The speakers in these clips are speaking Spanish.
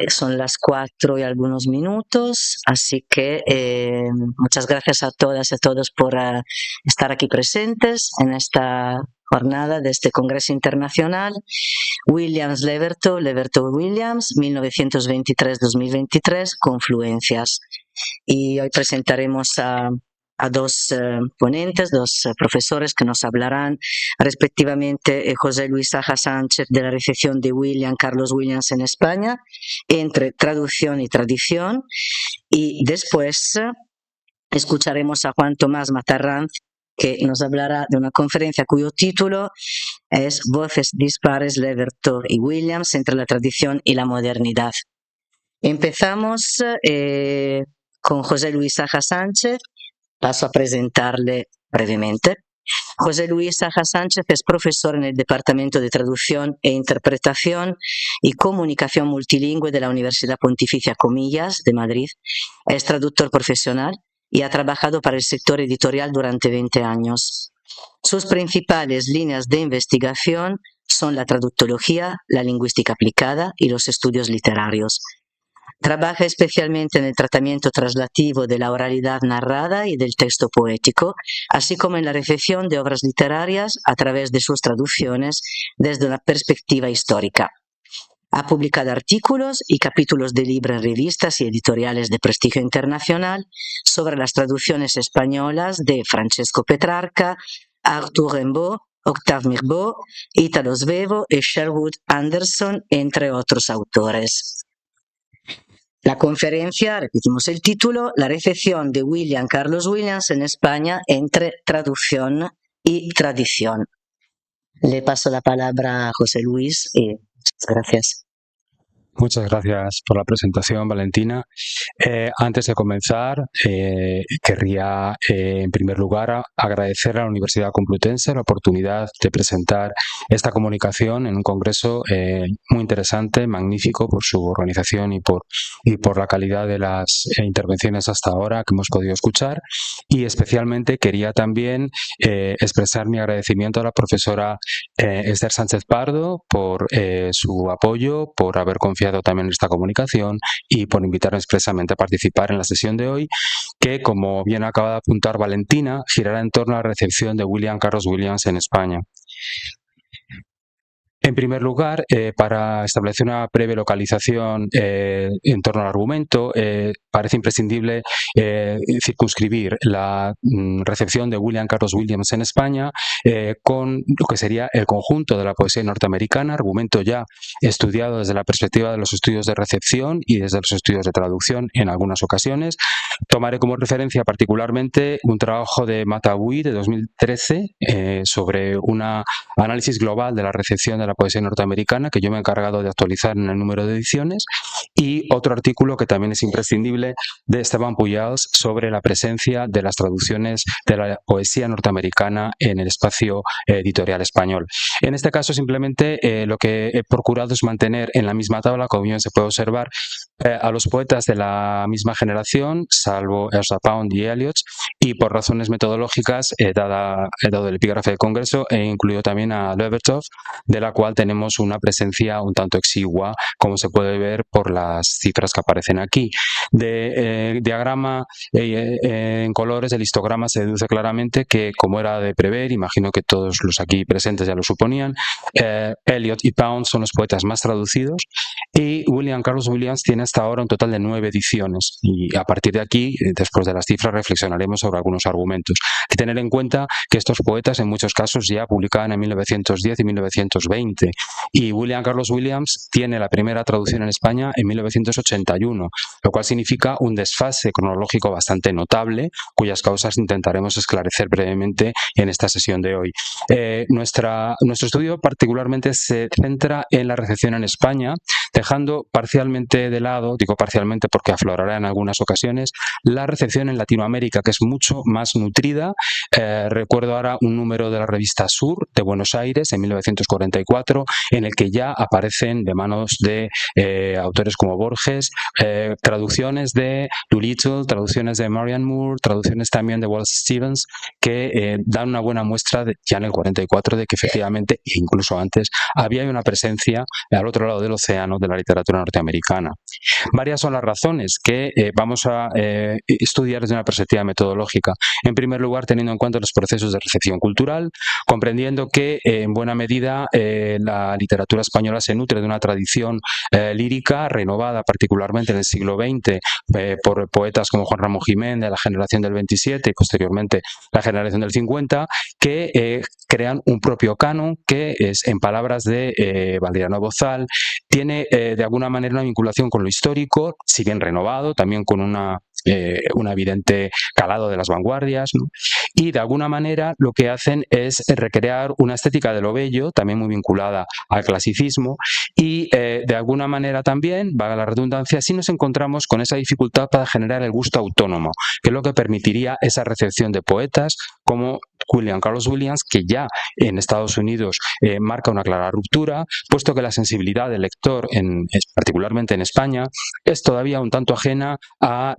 Son las 4 y algunos minutos, así que muchas gracias a todas y a todos por estar aquí presentes en esta jornada de este Congreso Internacional. Williams-Levertov, Levertov-Williams, 1923-2023, Confluencias. Y hoy presentaremos a dos ponentes, dos profesores que nos hablarán respectivamente José Luis Saja Sánchez de la recepción de William Carlos Williams en España, entre traducción y tradición, y después escucharemos a Juan Tomás Matarranz, que nos hablará de una conferencia cuyo título es Voces dispares Levertov y Williams entre la tradición y la modernidad. Empezamos con José Luis Saja Sánchez. Paso a presentarle brevemente. José Luis Saja Sánchez es profesor en el Departamento de Traducción e Interpretación y Comunicación Multilingüe de la Universidad Pontificia Comillas de Madrid. Es traductor profesional y ha trabajado para el sector editorial durante 20 años. Sus principales líneas de investigación son la traductología, la lingüística aplicada y los estudios literarios. Trabaja especialmente en el tratamiento traslativo de la oralidad narrada y del texto poético, así como en la recepción de obras literarias a través de sus traducciones desde una perspectiva histórica. Ha publicado artículos y capítulos de libros en revistas y editoriales de prestigio internacional sobre las traducciones españolas de Francesco Petrarca, Arthur Rimbaud, Octave Mirbeau, Italo Svevo y Sherwood Anderson, entre otros autores. La conferencia, repetimos el título, la recepción de William Carlos Williams en España entre traducción y tradición. Le paso la palabra a José Luis y muchas gracias. Muchas gracias por la presentación, Valentina. Antes de comenzar, querría, en primer lugar, agradecer a la Universidad Complutense la oportunidad de presentar esta comunicación en un congreso muy interesante, magnífico por su organización y por la calidad de las intervenciones hasta ahora que hemos podido escuchar. Y especialmente quería también expresar mi agradecimiento a la profesora Esther Sánchez Pardo por su apoyo, por haber confiado también en esta comunicación y por invitarme expresamente a participar en la sesión de hoy, que, como bien acaba de apuntar Valentina, girará en torno a la recepción de William Carlos Williams en España. En primer lugar, para establecer una breve localización en torno al argumento, parece imprescindible circunscribir la recepción de William Carlos Williams en España con lo que sería el conjunto de la poesía norteamericana, argumento ya estudiado desde la perspectiva de los estudios de recepción y desde los estudios de traducción en algunas ocasiones. Tomaré como referencia particularmente un trabajo de Matawi de 2013 sobre un análisis global de la recepción de la poesía norteamericana, que yo me he encargado de actualizar en el número de ediciones, y otro artículo que también es imprescindible de Esteban Pujals sobre la presencia de las traducciones de la poesía norteamericana en el espacio editorial español. En este caso, simplemente lo que he procurado es mantener en la misma tabla, como bien se puede observar, a los poetas de la misma generación, salvo Ezra Pound y Eliot, y por razones metodológicas he dado el epígrafe del Congreso, he incluido también a Levertov, de la cual tenemos una presencia un tanto exigua, como se puede ver por las cifras que aparecen aquí. De diagrama en colores, el histograma, se deduce claramente que, como era de prever, imagino que todos los aquí presentes ya lo suponían, Eliot y Pound son los poetas más traducidos, y William Carlos Williams tiene hasta ahora un total de 9 ediciones, y a partir de aquí, después de las cifras, reflexionaremos sobre algunos argumentos. Hay que tener en cuenta que estos poetas en muchos casos ya publicaban en 1910 y 1920, y William Carlos Williams tiene la primera traducción en España en 1981, lo cual significa un desfase cronológico bastante notable, cuyas causas intentaremos esclarecer brevemente en esta sesión de hoy. Nuestro estudio particularmente se centra en la recepción en España, dejando parcialmente de lado, digo parcialmente porque aflorará en algunas ocasiones, la recepción en Latinoamérica, que es mucho más nutrida. Recuerdo ahora un número de la revista Sur de Buenos Aires en 1944, en el que ya aparecen de manos de autores como Borges, traducciones de Doolittle, traducciones de Marianne Moore, traducciones también de Wallace Stevens, que dan una buena muestra ya en el 44 de que efectivamente, e incluso antes, había una presencia al otro lado del océano ¿no?, de la literatura norteamericana. Varias son las razones que vamos a estudiar desde una perspectiva metodológica. En primer lugar, teniendo en cuenta los procesos de recepción cultural, comprendiendo que en buena medida la literatura española se nutre de una tradición lírica renovada particularmente en el siglo XX por poetas como Juan Ramón Jiménez, de la generación del 27 y posteriormente la generación del 50, que crean un propio canon que es, en palabras de Valeriano Bozal, tiene de alguna manera una vinculación con lo histórico, si bien renovado, también con un evidente calado de las vanguardias, ¿no? Y de alguna manera lo que hacen es recrear una estética de lo bello, también muy vinculada al clasicismo, y de alguna manera también, valga la redundancia, sí nos encontramos con esa dificultad para generar el gusto autónomo, que es lo que permitiría esa recepción de poetas como William Carlos Williams, que ya en Estados Unidos marca una clara ruptura, puesto que la sensibilidad del lector, particularmente en España, es todavía un tanto ajena a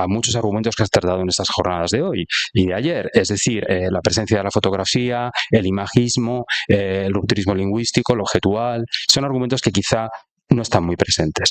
muchos argumentos que has tratado en estas jornadas de hoy y de ayer, es decir, la presencia de la fotografía, el imagismo, el rupturismo lingüístico, lo objetual, son argumentos que quizá no están muy presentes.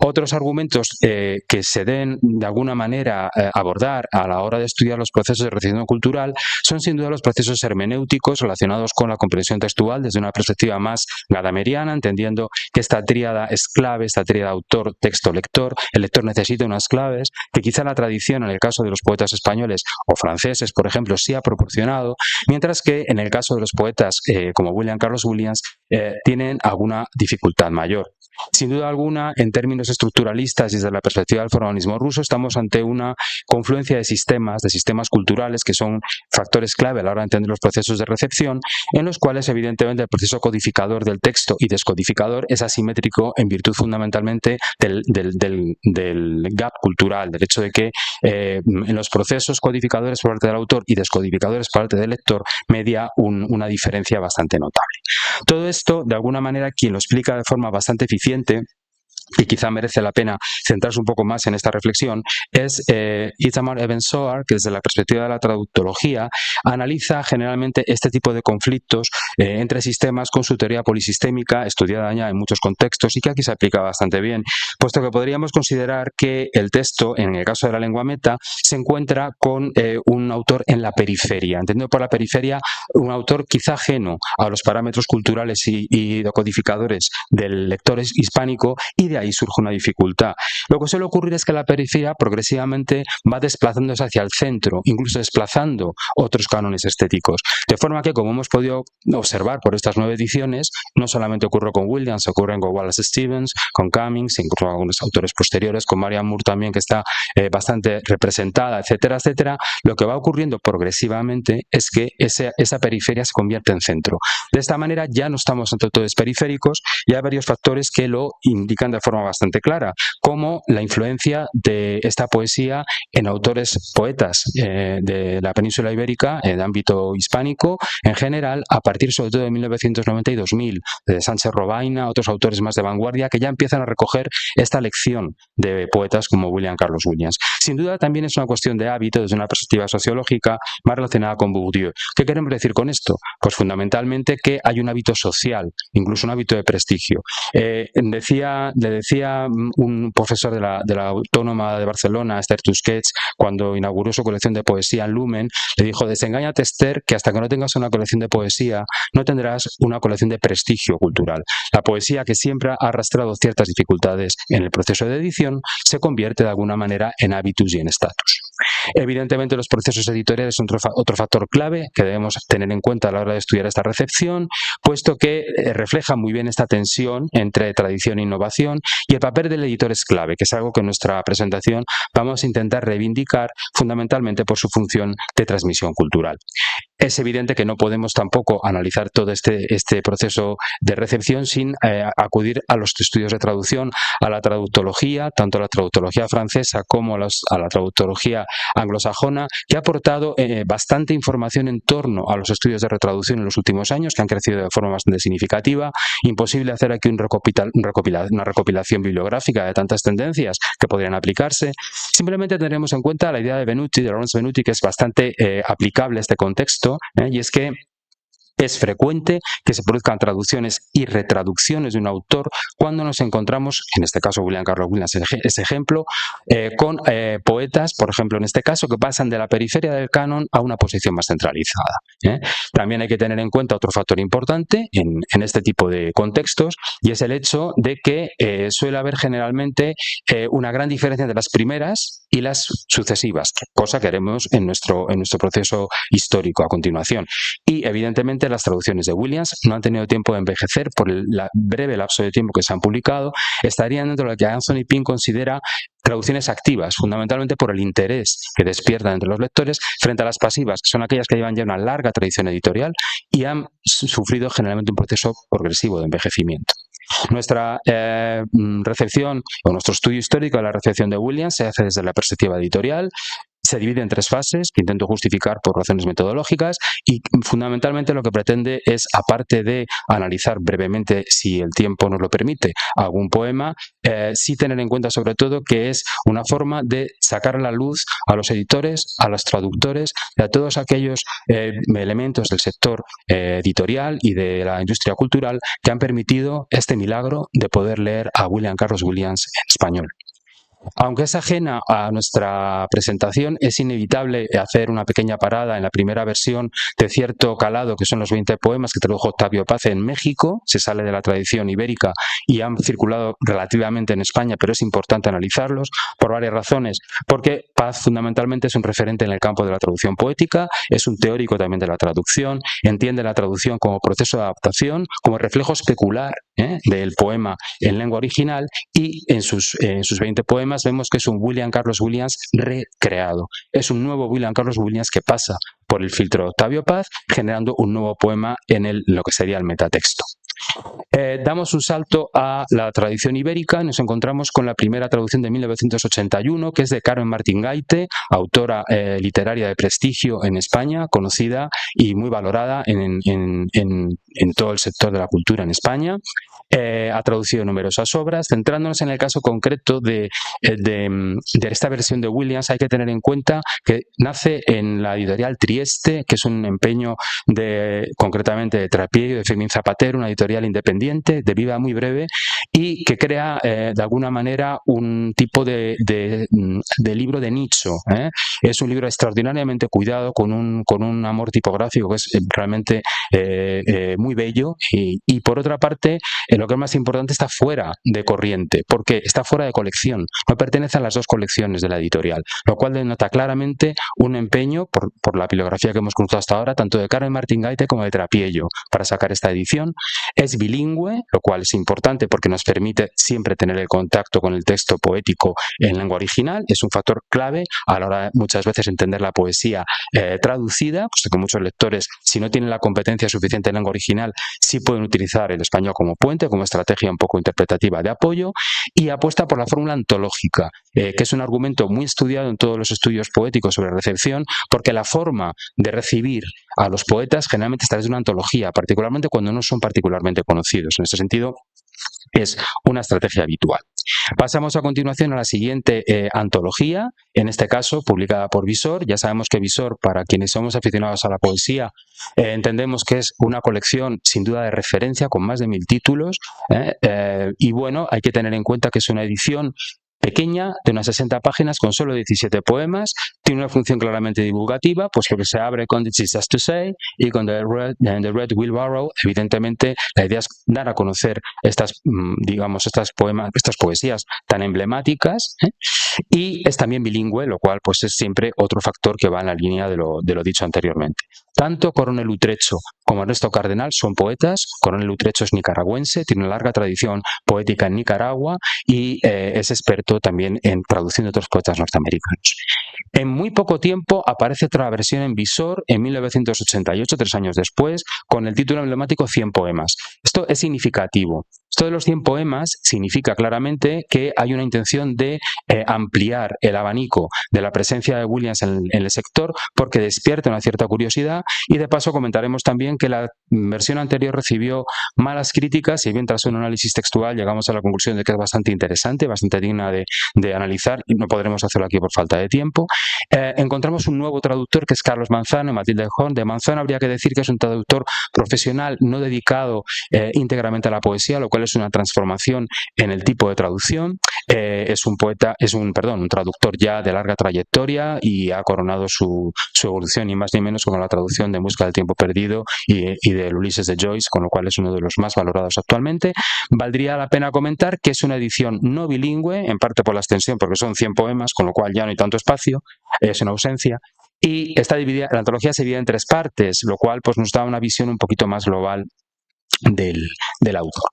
Otros argumentos que se den de alguna manera abordar a la hora de estudiar los procesos de recepción cultural son sin duda los procesos hermenéuticos relacionados con la comprensión textual desde una perspectiva más gadameriana, entendiendo que esta tríada es clave, esta tríada autor, texto, lector. El lector necesita unas claves que quizá la tradición en el caso de los poetas españoles o franceses, por ejemplo, sí ha proporcionado, mientras que en el caso de los poetas como William Carlos Williams tienen alguna dificultad mayor. Sin duda alguna, en términos estructuralistas y desde la perspectiva del formalismo ruso, estamos ante una confluencia de sistemas culturales que son factores clave a la hora de entender los procesos de recepción, en los cuales evidentemente el proceso codificador del texto y descodificador es asimétrico en virtud fundamentalmente del gap cultural, del hecho de que en los procesos codificadores por parte del autor y descodificadores por parte del lector media una diferencia bastante notable. Todo esto, de alguna manera, quien lo explica de forma bastante eficiente, y quizá merece la pena centrarse un poco más en esta reflexión, es Itamar Eben-Zohar, que desde la perspectiva de la traductología analiza generalmente este tipo de conflictos entre sistemas con su teoría polisistémica, estudiada ya en muchos contextos y que aquí se aplica bastante bien, puesto que podríamos considerar que el texto, en el caso de la lengua meta, se encuentra con un autor en la periferia, entendido por la periferia un autor quizá ajeno a los parámetros culturales y decodificadores del lector hispánico, y de ahí surge una dificultad. Lo que suele ocurrir es que la periferia progresivamente va desplazándose hacia el centro, incluso desplazando otros cánones estéticos. De forma que, como hemos podido observar por estas 9 ediciones, no solamente ocurre con Williams, ocurren con Wallace Stevens, con Cummings, incluso con algunos autores posteriores, con Marianne Moore también, que está bastante representada, etcétera, etcétera. Lo que va ocurriendo progresivamente es que esa periferia se convierte en centro. De esta manera ya no estamos ante autores periféricos y hay varios factores que lo indican de forma bastante clara, como la influencia de esta poesía en autores poetas de la península ibérica, de ámbito hispánico en general, a partir sobre todo de 1990 y 2000, de Sánchez Robaina, otros autores más de vanguardia que ya empiezan a recoger esta lección de poetas como William Carlos Williams. Sin duda también es una cuestión de hábito desde una perspectiva sociológica más relacionada con Bourdieu. ¿Qué queremos decir con esto? Pues fundamentalmente que hay un hábito social, incluso un hábito de prestigio. Le decía un profesor de la Autónoma de Barcelona, Esther Tusquets, cuando inauguró su colección de poesía en Lumen, le dijo: desengáñate, Esther, que hasta que no tengas una colección de poesía no tendrás una colección de prestigio cultural. La poesía, que siempre ha arrastrado ciertas dificultades en el proceso de edición, se convierte de alguna manera en hábitus y en estatus. Evidentemente, los procesos editoriales son otro factor clave que debemos tener en cuenta a la hora de estudiar esta recepción, puesto que refleja muy bien esta tensión entre tradición e innovación, y el papel del editor es clave, que es algo que en nuestra presentación vamos a intentar reivindicar fundamentalmente por su función de transmisión cultural. Es evidente que no podemos tampoco analizar todo este proceso de recepción sin acudir a los estudios de traducción, a la traductología, tanto a la traductología francesa como a la traductología anglosajona, que ha aportado bastante información en torno a los estudios de retraducción en los últimos años, que han crecido de forma bastante significativa. Imposible hacer aquí una recopilación bibliográfica de tantas tendencias que podrían aplicarse. Simplemente tendremos en cuenta la idea de Lawrence Venuti, que es bastante aplicable a este contexto, y es que Es frecuente que se produzcan traducciones y retraducciones de un autor cuando nos encontramos, en este caso William Carlos Williams es ejemplo, con poetas, por ejemplo en este caso, que pasan de la periferia del canon a una posición más centralizada. También hay que tener en cuenta otro factor importante en este tipo de contextos, y es el hecho de que suele haber generalmente una gran diferencia entre las primeras y las sucesivas, cosa que haremos en nuestro proceso histórico a continuación. Y evidentemente las traducciones de Williams no han tenido tiempo de envejecer por el breve lapso de tiempo que se han publicado. Estarían dentro de lo que Anthony Pym considera traducciones activas, fundamentalmente por el interés que despiertan entre los lectores, frente a las pasivas, que son aquellas que llevan ya una larga tradición editorial y han sufrido generalmente un proceso progresivo de envejecimiento. Nuestra recepción o nuestro estudio histórico de la recepción de Williams se hace desde la perspectiva editorial. Se divide en 3 fases que intento justificar por razones metodológicas, y fundamentalmente lo que pretende es, aparte de analizar brevemente, si el tiempo nos lo permite, algún poema, sí tener en cuenta sobre todo que es una forma de sacar a la luz a los editores, a los traductores y a todos aquellos elementos del sector editorial y de la industria cultural que han permitido este milagro de poder leer a William Carlos Williams en español. Aunque es ajena a nuestra presentación, es inevitable hacer una pequeña parada en la primera versión de cierto calado, que son los 20 poemas que tradujo Octavio Paz en México. Se sale de la tradición ibérica y han circulado relativamente en España, pero es importante analizarlos por varias razones. Porque Paz fundamentalmente es un referente en el campo de la traducción poética, es un teórico también de la traducción, entiende la traducción como proceso de adaptación, como reflejo especular del poema en lengua original, y en sus 20 poemas vemos que es un William Carlos Williams recreado. Es un nuevo William Carlos Williams que pasa por el filtro de Octavio Paz, generando un nuevo poema en lo que sería el metatexto. Damos un salto a la tradición ibérica y nos encontramos con la primera traducción de 1981, que es de Carmen Martín Gaite, autora literaria de prestigio en España, conocida y muy valorada en todo el sector de la cultura en España. Ha traducido numerosas obras. Centrándonos en el caso concreto de esta versión de Williams, hay que tener en cuenta que nace en la editorial Trieste, que es un empeño concretamente de Trappiello, de Fermín Zapatero, una editorial independiente, de vida muy breve, y que crea de alguna manera un tipo de libro de nicho. Es un libro extraordinariamente cuidado, con un amor tipográfico que es realmente muy bello, y por otra parte, lo que es más importante, está fuera de corriente, porque está fuera de colección, no pertenece a las 2 colecciones de la editorial, lo cual denota claramente un empeño por la bibliografía que hemos consultado hasta ahora, tanto de Carmen Martín Gaite como de Trappiello, para sacar esta edición. Es bilingüe, lo cual es importante porque nos permite siempre tener el contacto con el texto poético en lengua original. Es un factor clave a la hora de muchas veces entender la poesía traducida, puesto que muchos lectores, si no tienen la competencia suficiente en lengua original, sí pueden utilizar el español como puente, como estrategia un poco interpretativa de apoyo, y apuesta por la fórmula antológica, que es un argumento muy estudiado en todos los estudios poéticos sobre recepción, porque la forma de recibir a los poetas generalmente es a través de una antología, particularmente cuando no son particularmente conocidos. En este sentido, es una estrategia habitual. Pasamos a continuación a la siguiente antología, en este caso publicada por Visor. Ya sabemos que Visor, para quienes somos aficionados a la poesía, entendemos que es una colección sin duda de referencia con más de 1000 títulos, y bueno, hay que tener en cuenta que es una edición pequeña, de unas 60 páginas, con solo 17 poemas. Tiene una función claramente divulgativa, pues que se abre con This Is Just to Say y con The Red Wheelbarrow. Evidentemente, la idea es dar a conocer estas poesías tan emblemáticas, y es también bilingüe, lo cual pues es siempre otro factor que va en la línea de lo dicho anteriormente. Tanto Coronel Utrecho como Ernesto Cardenal son poetas. Coronel Utrecho es nicaragüense, tiene una larga tradición poética en Nicaragua y es experto también en traducción de otros poetas norteamericanos. En muy poco tiempo aparece otra versión en Visor, en 1988, 3 años después, con el título emblemático 100 poemas, Esto es significativo. Esto de los 100 poemas significa claramente que hay una intención de ampliar el abanico de la presencia de Williams en el sector, porque despierta una cierta curiosidad, y de paso comentaremos también que la versión anterior recibió malas críticas, y bien tras un análisis textual llegamos a la conclusión de que es bastante interesante, bastante digna de analizar, y no podremos hacerlo aquí por falta de tiempo. Encontramos un nuevo traductor que es Carlos Manzano, Matilde Horn. De Manzano habría que decir que es un traductor profesional, no dedicado íntegramente a la poesía, lo cual es una transformación en el tipo de traducción. Es un traductor ya de larga trayectoria y ha coronado su evolución, ni más ni menos, con la traducción de En busca del tiempo perdido y del Ulises de Joyce, con lo cual es uno de los más valorados actualmente. Valdría la pena comentar que es una edición no bilingüe, en parte por la extensión, porque son 100 poemas, con lo cual ya no hay tanto espacio, es una ausencia. Y está dividida, la antología se divide en 3 partes, lo cual pues, nos da una visión un poquito más global del autor.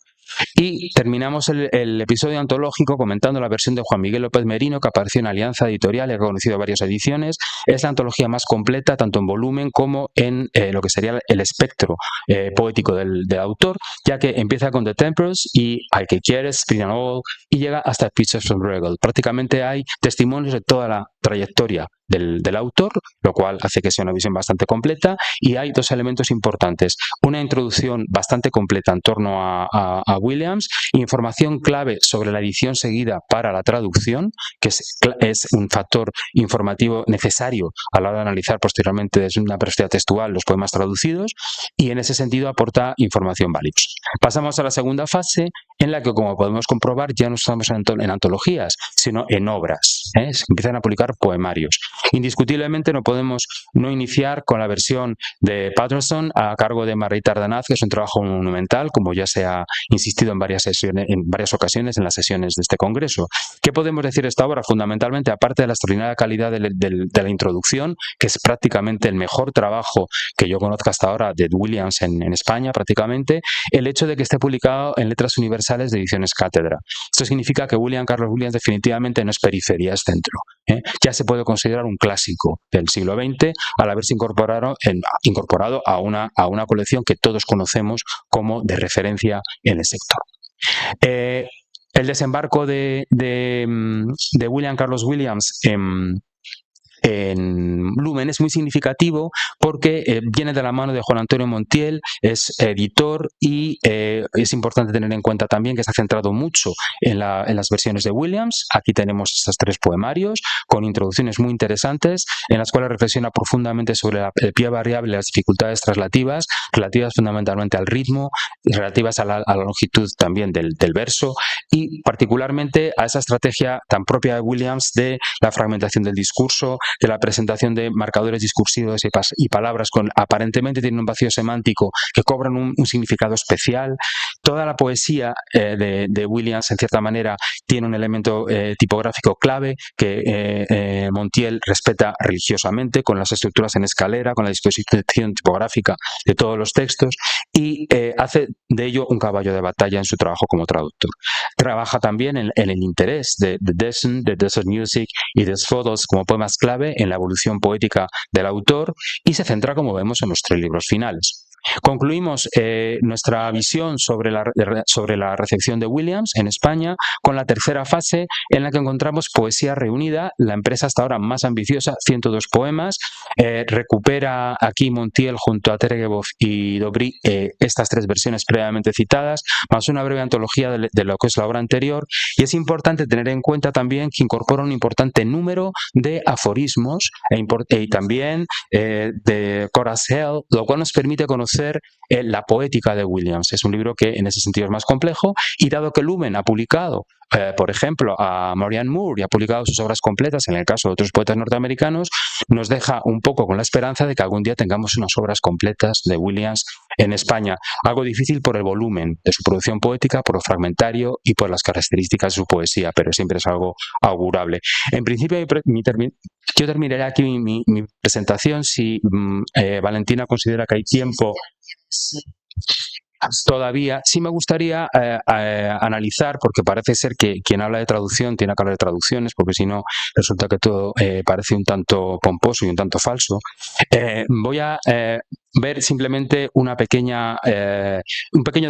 Y terminamos el episodio antológico comentando la versión de Juan Miguel López Merino, que apareció en Alianza Editorial y ha conocido varias ediciones. Es la antología más completa, tanto en volumen como en lo que sería el espectro poético del autor, ya que empieza con The Temperance y Al que quieres, Spring and All, y llega hasta Pictures from Regal. Prácticamente hay testimonios de toda la trayectoria del autor, lo cual hace que sea una visión bastante completa, y hay 2 elementos importantes: una introducción bastante completa en torno a Williams, información clave sobre la edición seguida para la traducción, que es un factor informativo necesario a la hora de analizar posteriormente desde una perspectiva textual los poemas traducidos, y en ese sentido aporta información valiosa. Pasamos a la segunda fase, en la que, como podemos comprobar, ya no estamos en antologías, sino en obras. Se empiezan a publicar poemarios. Indiscutiblemente no podemos no iniciar con la versión de Patterson a cargo de Margarita Ardanaz, que es un trabajo monumental, como ya se ha insistido en varias ocasiones en las sesiones de este congreso. ¿Qué podemos decir de esta obra? Fundamentalmente, aparte de la extraordinaria calidad de la introducción, que es prácticamente el mejor trabajo que yo conozca hasta ahora de Williams en España, prácticamente, el hecho de que esté publicado en Letras Universales de Ediciones Cátedra. Esto significa que Carlos Williams definitivamente no es periferia, es centro. Ya se puede considerar un clásico del siglo XX al haberse incorporado a una colección que todos conocemos como de referencia en el sector. El desembarco de William Carlos Williams en Lumen es muy significativo porque viene de la mano de Juan Antonio Montiel, es editor, y es importante tener en cuenta también que se ha centrado mucho en las versiones de Williams. Aquí tenemos estos 3 poemarios con introducciones muy interesantes en las cuales reflexiona profundamente sobre el pie variable y las dificultades traslativas, relativas fundamentalmente al ritmo, relativas a la longitud también del verso, y particularmente a esa estrategia tan propia de Williams de la fragmentación del discurso, de la presentación de marcadores discursivos y palabras con aparentemente tienen un vacío semántico que cobran un significado especial. Toda la poesía de Williams, en cierta manera, tiene un elemento tipográfico clave que Montiel respeta religiosamente, con las estructuras en escalera, con la disposición tipográfica de todos los textos, y hace de ello un caballo de batalla en su trabajo como traductor. Trabaja también en el interés de Desert Music y The Photos como poemas clave en la evolución poética del autor, y se centra, como vemos, en los 3 libros finales. Concluimos nuestra visión sobre la recepción de Williams en España con la tercera fase, en la que encontramos Poesía Reunida, la empresa hasta ahora más ambiciosa, 102 poemas. Recupera aquí Montiel junto a Tergebov y Dobry estas 3 versiones previamente citadas, más una breve antología de lo que es la obra anterior, y es importante tener en cuenta también que incorpora un importante número de aforismos y también de Coraz Hell, lo cual nos permite conocer la poética de Williams. Es un libro que en ese sentido es más complejo, y dado que Lumen ha publicado por ejemplo, a Marianne Moore y ha publicado sus obras completas, en el caso de otros poetas norteamericanos, nos deja un poco con la esperanza de que algún día tengamos unas obras completas de Williams en España. Algo difícil por el volumen de su producción poética, por lo fragmentario y por las características de su poesía, pero siempre es algo augurable. En principio, yo terminaré aquí mi presentación si Valentina considera que hay tiempo. todavía. Sí me gustaría analizar, porque parece ser que quien habla de traducción tiene que hablar de traducciones, porque si no resulta que todo parece un tanto pomposo y un tanto falso. Voy a ver simplemente un pequeño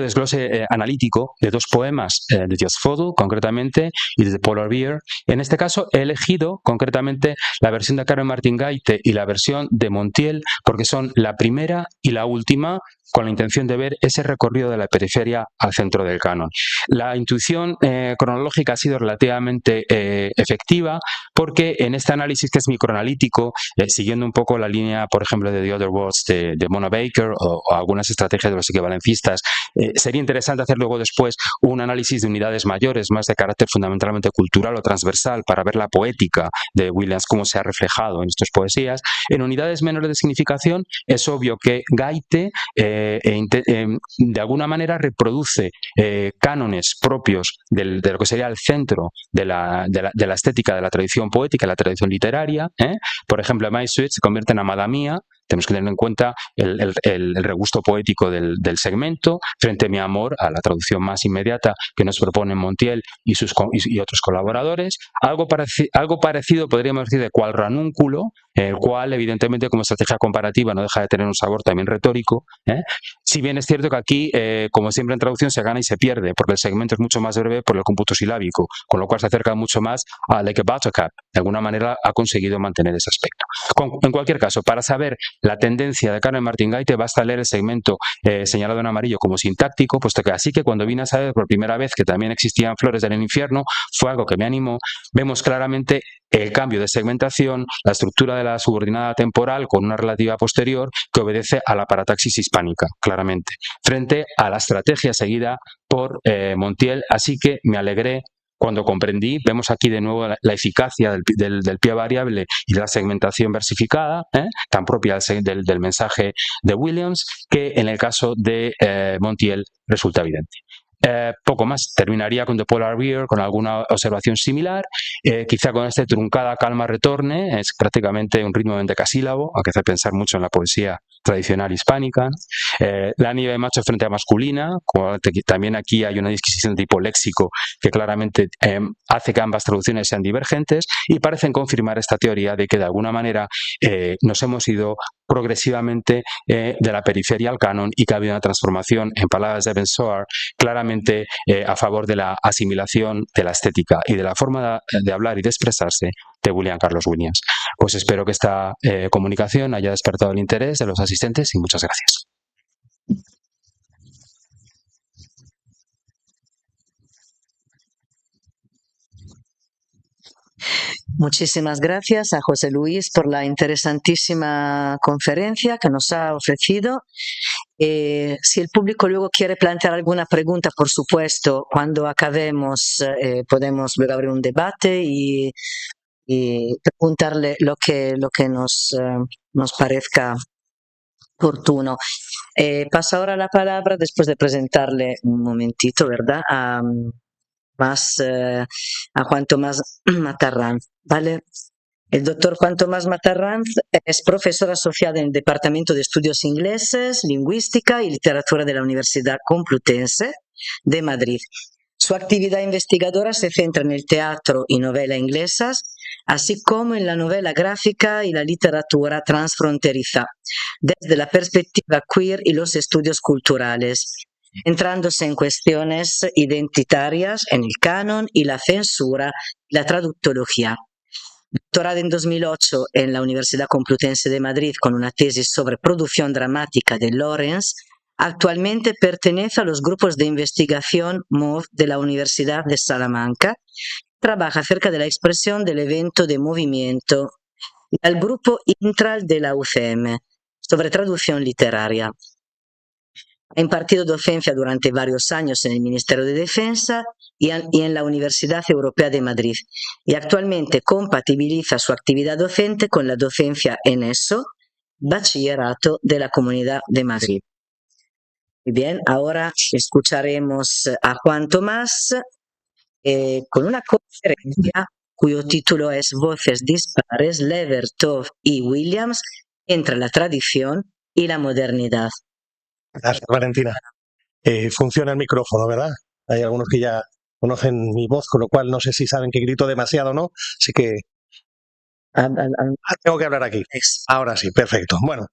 desglose analítico de dos poemas de Jos Fodo, concretamente, y de Polar Bear. En este caso he elegido concretamente la versión de Carmen Martín Gaite y la versión de Montiel, porque son la primera y la última, con la intención de ver ese recorrido de la periferia al centro del canon. La intuición cronológica ha sido relativamente efectiva, porque en este análisis, que es microanalítico, siguiendo un poco la línea, por ejemplo, de The Other Worlds de Mona Baker o algunas estrategias de los equivalencistas, sería interesante hacer luego después un análisis de unidades mayores, más de carácter fundamentalmente cultural o transversal, para ver la poética de Williams, cómo se ha reflejado en estas poesías. En unidades menores de significación, es obvio que Gaite de alguna manera reproduce cánones propios de lo que sería el centro de la estética de la tradición poética, la tradición literaria. Por ejemplo, My Sweet se convierte en Amada Mía. Tenemos que tener en cuenta el regusto poético del segmento, frente a Mi Amor, a la traducción más inmediata que nos proponen Montiel y otros colaboradores. Algo parecido podríamos decir de Qual Ranúnculo, el cual evidentemente como estrategia comparativa no deja de tener un sabor también retórico. Si bien es cierto que aquí, como siempre en traducción, se gana y se pierde, porque el segmento es mucho más breve por el cómputo silábico, con lo cual se acerca mucho más a Like a Buttercup. De alguna manera ha conseguido mantener ese aspecto. En cualquier caso, para saber la tendencia de Carmen Martín Gaite, basta leer el segmento señalado en amarillo como sintáctico, puesto que así que cuando vine a saber por primera vez que también existían flores del infierno, fue algo que me animó. Vemos claramente el cambio de segmentación, la estructura de la subordinada temporal con una relativa posterior que obedece a la parataxis hispánica, claramente, frente a la estrategia seguida por Montiel. Así que me alegré cuando comprendí. Vemos aquí de nuevo la eficacia del pie variable y de la segmentación versificada, tan propia del mensaje de Williams, que en el caso de Montiel resulta evidente. Poco más. Terminaría con The Polar Bear, con alguna observación similar. Quizá con este truncada calma retorne, es prácticamente un ritmo endecasílabo, que hace pensar mucho en la poesía tradicional hispánica. La nieve macho frente a masculina, también aquí hay una disquisición de tipo léxico que claramente hace que ambas traducciones sean divergentes y parecen confirmar esta teoría de que de alguna manera nos hemos ido progresivamente de la periferia al canon y que ha habido una transformación, en palabras de Evan Soar, claramente a favor de la asimilación de la estética y de la forma de hablar y de expresarse de William Carlos Williams. Pues espero que esta comunicación haya despertado el interés de los asistentes y muchas gracias. Muchísimas gracias a José Luis por la interesantísima conferencia que nos ha ofrecido. Si el público luego quiere plantear alguna pregunta, por supuesto, cuando acabemos podemos luego abrir un debate y preguntarle lo que nos parezca oportuno. Paso ahora la palabra, después de presentarle un momentito, ¿verdad? A Juan Tomás Matarranz, ¿vale? El doctor Juan Tomás Matarranz es profesor asociado en el Departamento de Estudios Ingleses, Lingüística y Literatura de la Universidad Complutense de Madrid. Su actividad investigadora se centra en el teatro y novela inglesas, así como en la novela gráfica y la literatura transfronteriza, desde la perspectiva queer y los estudios culturales, entrándose en cuestiones identitarias, en el canon y la censura y la traductología. Doctorado en 2008 en la Universidad Complutense de Madrid con una tesis sobre producción dramática de Lawrence. Actualmente pertenece a los grupos de investigación MOV de la Universidad de Salamanca. Trabaja acerca de la expresión del evento de movimiento y al grupo Intral de la UCM sobre traducción literaria. Ha impartido docencia durante varios años en el Ministerio de Defensa y en la Universidad Europea de Madrid, y actualmente compatibiliza su actividad docente con la docencia en ESO, Bachillerato de la Comunidad de Madrid. Muy bien, ahora escucharemos a Juan Tomás con una conferencia cuyo título es Voces dispares, Levertov y Williams entre la tradición y la modernidad. Gracias, Valentina. funciona el micrófono, ¿verdad? Hay algunos que ya conocen mi voz, con lo cual no sé si saben que grito demasiado o no, así que tengo que hablar aquí. Ahora sí, perfecto. Bueno,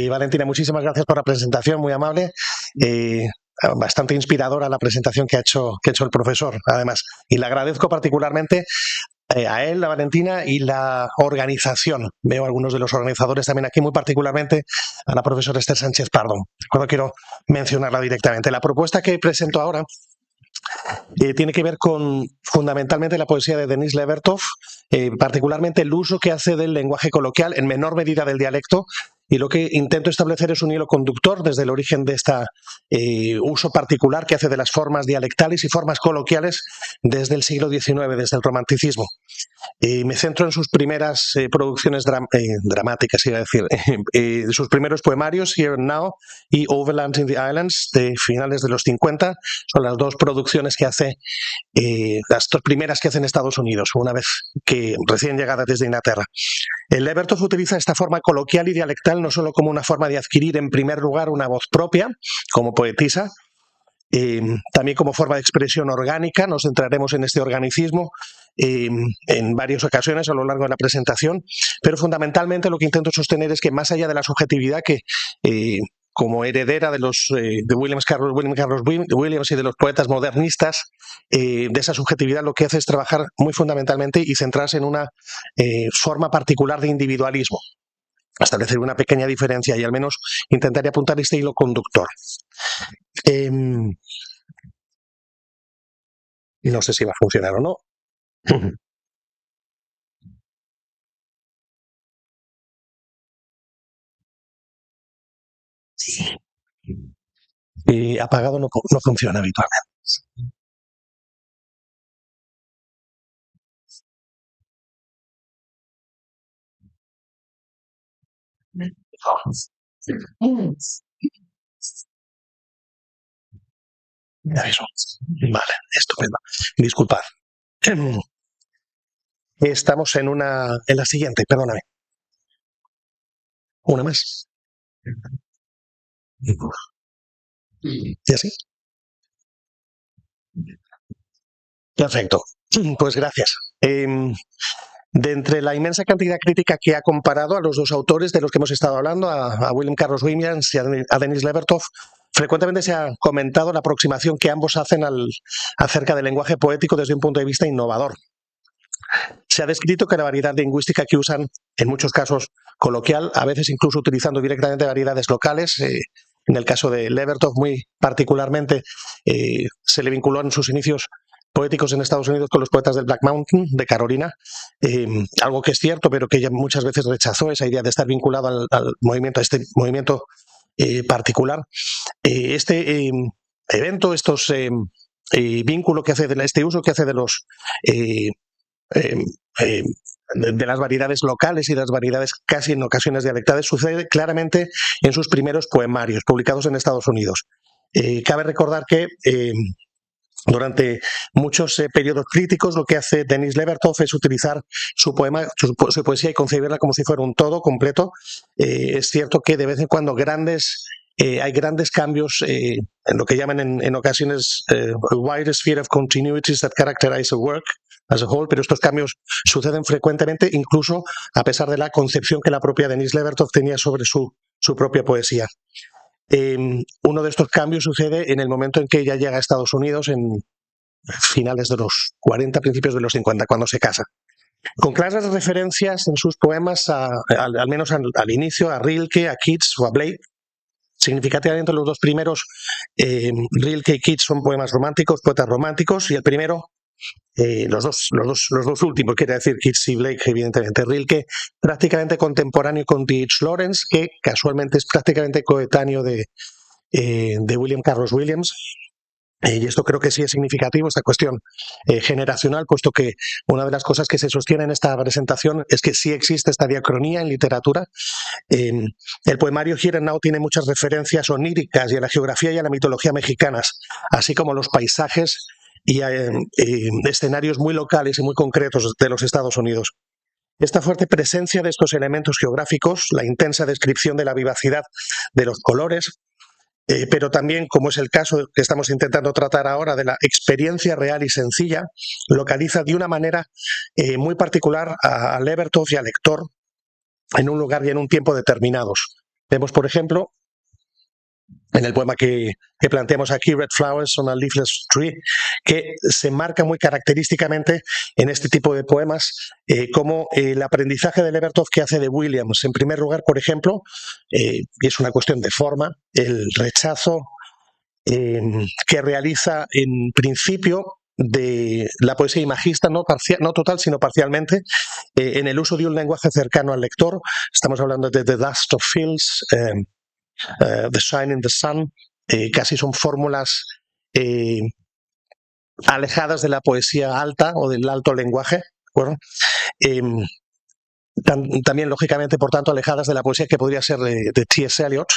Valentina, muchísimas gracias por la presentación, muy amable. Bastante inspiradora la presentación que ha hecho el profesor, además. Y le agradezco particularmente a él, a Valentina y la organización. Veo algunos de los organizadores también aquí, muy particularmente a la profesora Esther Sánchez Pardo. Cuando quiero mencionarla directamente. La propuesta que presento ahora tiene que ver con fundamentalmente la poesía de Denis Levertov, particularmente el uso que hace del lenguaje coloquial, en menor medida del dialecto, y lo que intento establecer es un hilo conductor desde el origen de este uso particular que hace de las formas dialectales y formas coloquiales desde el siglo XIX, desde el romanticismo. Me centro en sus primeras producciones dramáticas, iba a decir, sus primeros poemarios, Here and Now y Overland in the Islands, de finales de los 50. Son las dos producciones que hace, las dos primeras que hace en Estados Unidos, una vez que recién llegada desde Inglaterra. Levertov utiliza esta forma coloquial y dialectal no solo como una forma de adquirir en primer lugar una voz propia, como poetisa, también como forma de expresión orgánica. Nos centraremos en este organicismo en varias ocasiones a lo largo de la presentación, pero fundamentalmente lo que intento sostener es que más allá de la subjetividad que como heredera de los de William Carlos Williams y de los poetas modernistas, de esa subjetividad lo que hace es trabajar muy fundamentalmente y centrarse en una forma particular de individualismo, establecer una pequeña diferencia y al menos intentaré apuntar este hilo conductor. No sé si va a funcionar o no. Apagado no funciona habitualmente. Vale, estupendo. Disculpad. Estamos en la siguiente, perdóname. Una más. ¿Y así? Perfecto. Pues gracias. De entre la inmensa cantidad crítica que ha comparado a los dos autores de los que hemos estado hablando, a William Carlos Williams y a Denis Levertov, frecuentemente se ha comentado la aproximación que ambos hacen acerca del lenguaje poético desde un punto de vista innovador. Se ha descrito que la variedad lingüística que usan, en muchos casos coloquial, a veces incluso utilizando directamente variedades locales, en el caso de Levertov muy particularmente, se le vinculó en sus inicios poéticos en Estados Unidos con los poetas del Black Mountain, de Carolina, algo que es cierto, pero que ella muchas veces rechazó, esa idea de estar vinculado al movimiento, a este movimiento particular. Este evento, estos vínculo que hace, este uso que hace de los de las variedades locales y de las variedades casi en ocasiones dialectales, sucede claramente en sus primeros poemarios publicados en Estados Unidos. Cabe recordar que durante muchos periodos críticos lo que hace Denis Levertov es utilizar su poesía y concebirla como si fuera un todo completo. Es cierto que de vez en cuando hay grandes cambios en lo que llaman en ocasiones wide sphere of continuities that characterize a work as a whole, pero estos cambios suceden frecuentemente, incluso a pesar de la concepción que la propia Denis Levertov tenía sobre su propia poesía. Uno de estos cambios sucede en el momento en que ella llega a Estados Unidos, en finales de los 40, principios de los 50, cuando se casa. Con claras referencias en sus poemas, al menos al inicio, a Rilke, a Keats o a Blake. Significativamente los dos primeros, Rilke y Keats, son poemas románticos, poetas románticos, y el primero, los dos últimos, quiere decir Keats y Blake, evidentemente. Rilke prácticamente contemporáneo con T.H. Lawrence, que casualmente es prácticamente coetáneo de William Carlos Williams. Y esto creo que sí es significativo, esta cuestión generacional, puesto que una de las cosas que se sostiene en esta presentación es que sí existe esta diacronía en literatura. El poemario Here and Now tiene muchas referencias oníricas y a la geografía y a la mitología mexicanas, así como los paisajes y escenarios muy locales y muy concretos de los Estados Unidos. Esta fuerte presencia de estos elementos geográficos, la intensa descripción de la vivacidad de los colores, pero también, como es el caso que estamos intentando tratar ahora de la experiencia real y sencilla, localiza de una manera muy particular a Levertov y al lector en un lugar y en un tiempo determinados. Vemos, por ejemplo, en el poema que planteamos aquí, Red Flowers on a Leafless Tree, que se marca muy característicamente en este tipo de poemas como el aprendizaje de Levertov que hace de Williams. En primer lugar, por ejemplo, y es una cuestión de forma, el rechazo que realiza en principio de la poesía imagista, no total, sino parcialmente, en el uso de un lenguaje cercano al lector. Estamos hablando de The Dust of Fields, The Shine in the Sun, casi son fórmulas alejadas de la poesía alta o del alto lenguaje, ¿de acuerdo? También, lógicamente, por tanto, alejadas de la poesía que podría ser de T.S. Eliot.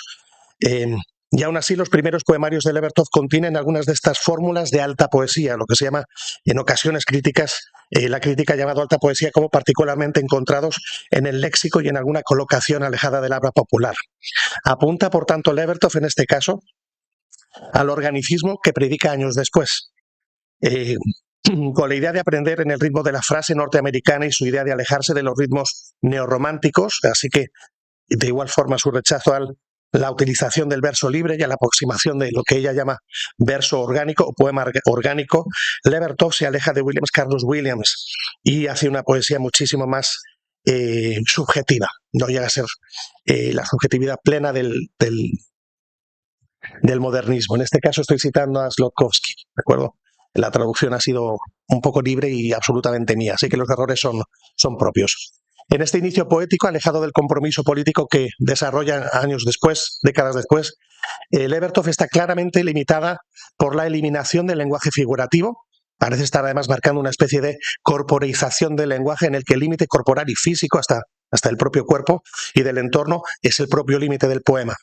Y aún así, los primeros poemarios de Levertov contienen algunas de estas fórmulas de alta poesía, lo que se llama en ocasiones críticas, la crítica llamado alta poesía, como particularmente encontrados en el léxico y en alguna colocación alejada del habla popular. Apunta, por tanto, Levertov en este caso al organicismo que predica años después, con la idea de aprender en el ritmo de la frase norteamericana y su idea de alejarse de los ritmos neorrománticos, así que de igual forma su rechazo a la utilización del verso libre y a la aproximación de lo que ella llama verso orgánico o poema orgánico. Levertov se aleja de Carlos Williams y hace una poesía muchísimo más subjetiva, no llega a ser la subjetividad plena del modernismo. En este caso estoy citando a Slodkowski, ¿de acuerdo? La traducción ha sido un poco libre y absolutamente mía, así que los errores son propios. En este inicio poético, alejado del compromiso político que desarrolla años después, décadas después, Levertov está claramente limitada por la eliminación del lenguaje figurativo. Parece estar además marcando una especie de corporeización del lenguaje en el que el límite corporal y físico, hasta el propio cuerpo y del entorno, es el propio límite del poema.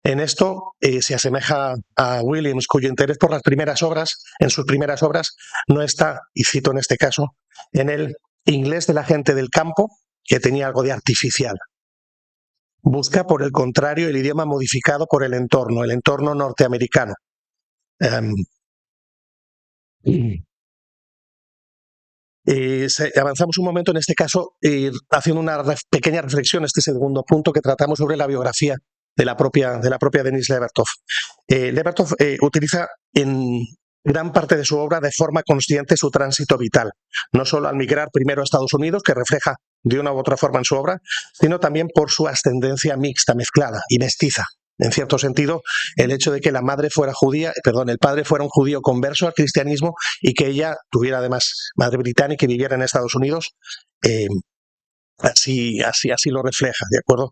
En esto se asemeja a Williams, cuyo interés por las primeras obras, en sus primeras obras, no está, y cito en este caso, en el inglés de la gente del campo, que tenía algo de artificial. Busca, por el contrario, el idioma modificado por el entorno norteamericano. Avanzamos un momento en este caso haciendo una pequeña reflexión, este segundo punto que tratamos sobre la biografía de la propia Denis Levertov. Levertov utiliza en gran parte de su obra de forma consciente su tránsito vital, no solo al migrar primero a Estados Unidos, que refleja de una u otra forma en su obra, sino también por su ascendencia mixta, mezclada y mestiza. En cierto sentido, el hecho de que el padre fuera un judío converso al cristianismo y que ella tuviera además madre británica y viviera en Estados Unidos, así lo refleja, ¿de acuerdo?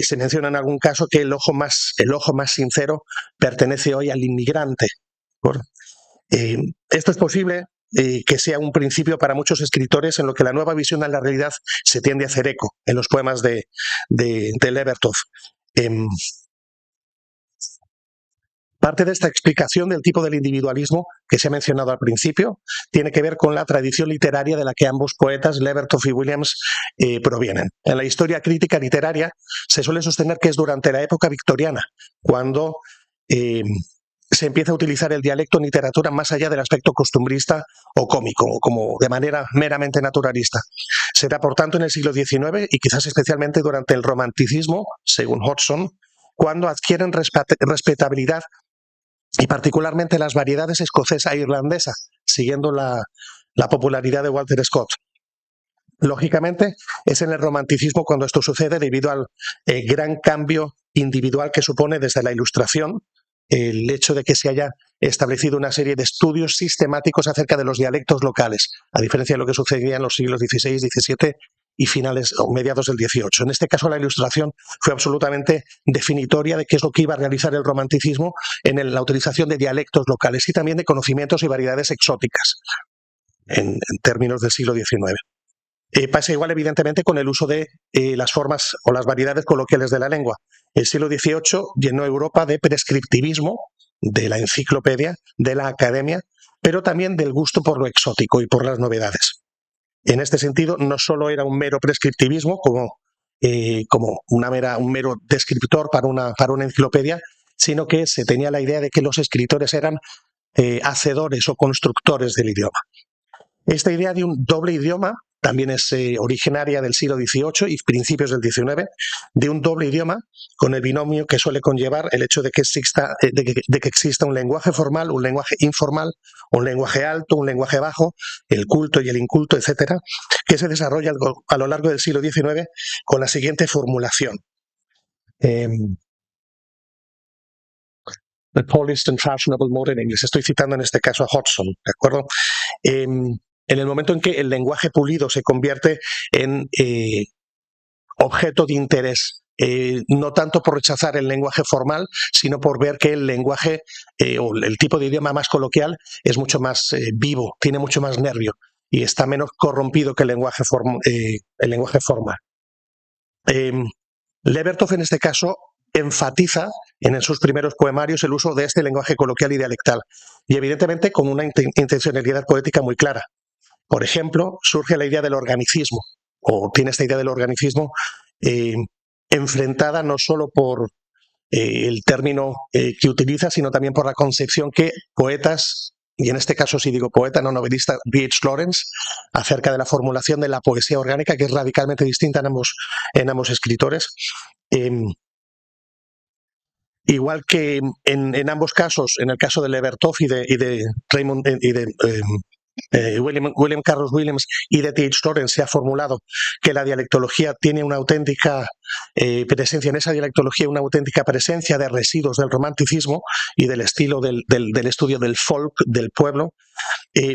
Se menciona en algún caso que el ojo más sincero pertenece hoy al inmigrante, ¿de acuerdo? Esto es posible que sea un principio para muchos escritores en lo que la nueva visión de la realidad se tiende a hacer eco en los poemas de Levertov. Parte de esta explicación del tipo del individualismo que se ha mencionado al principio tiene que ver con la tradición literaria de la que ambos poetas, Levertov y Williams, provienen. En la historia crítica literaria se suele sostener que es durante la época victoriana cuando se empieza a utilizar el dialecto en literatura más allá del aspecto costumbrista o cómico, o como de manera meramente naturalista. Será, por tanto, en el siglo XIX y quizás especialmente durante el romanticismo, según Hodgson, cuando adquieren respetabilidad y particularmente las variedades escocesa e irlandesa, siguiendo la popularidad de Walter Scott. Lógicamente, es en el romanticismo cuando esto sucede debido al gran cambio individual que supone desde la Ilustración el hecho de que se haya establecido una serie de estudios sistemáticos acerca de los dialectos locales, a diferencia de lo que sucedía en los siglos XVI, XVII y finales o mediados del XVIII. En este caso, la Ilustración fue absolutamente definitoria de qué es lo que iba a realizar el romanticismo en la utilización de dialectos locales y también de conocimientos y variedades exóticas en términos del siglo XIX. Pasa igual, evidentemente, con el uso de las formas o las variedades coloquiales de la lengua. El siglo XVIII llenó Europa de prescriptivismo, de la enciclopedia, de la academia, pero también del gusto por lo exótico y por las novedades. En este sentido, no solo era un mero prescriptivismo, como un mero descriptor para una enciclopedia, sino que se tenía la idea de que los escritores eran hacedores o constructores del idioma. Esta idea de un doble idioma también es originaria del siglo XVIII y principios del XIX, de un doble idioma con el binomio que suele conllevar el hecho de que exista un lenguaje formal, un lenguaje informal, un lenguaje alto, un lenguaje bajo, el culto y el inculto, etcétera, que se desarrolla a lo largo del siglo XIX con la siguiente formulación. The polished and fashionable modern English. Estoy citando en este caso a Hodgson, ¿de acuerdo? En el momento en que el lenguaje pulido se convierte en objeto de interés, no tanto por rechazar el lenguaje formal, sino por ver que el lenguaje o el tipo de idioma más coloquial es mucho más vivo, tiene mucho más nervio y está menos corrompido que el lenguaje formal. Levertov en este caso enfatiza en sus primeros poemarios el uso de este lenguaje coloquial y dialectal, y evidentemente con una intencionalidad poética muy clara. Por ejemplo, surge la idea del organicismo, o tiene esta idea del organicismo enfrentada no solo por el término que utiliza, sino también por la concepción que poetas, y en este caso si digo poeta, no novelista, B.H. Lawrence, acerca de la formulación de la poesía orgánica, que es radicalmente distinta en ambos escritores. Igual que en ambos casos, en el caso de Levertov y de Raymond y de William Carlos Williams y de T.H. Lawrence, se ha formulado que la dialectología tiene una auténtica presencia, en esa dialectología una auténtica presencia de residuos del romanticismo y del estilo del estudio del folk, del pueblo.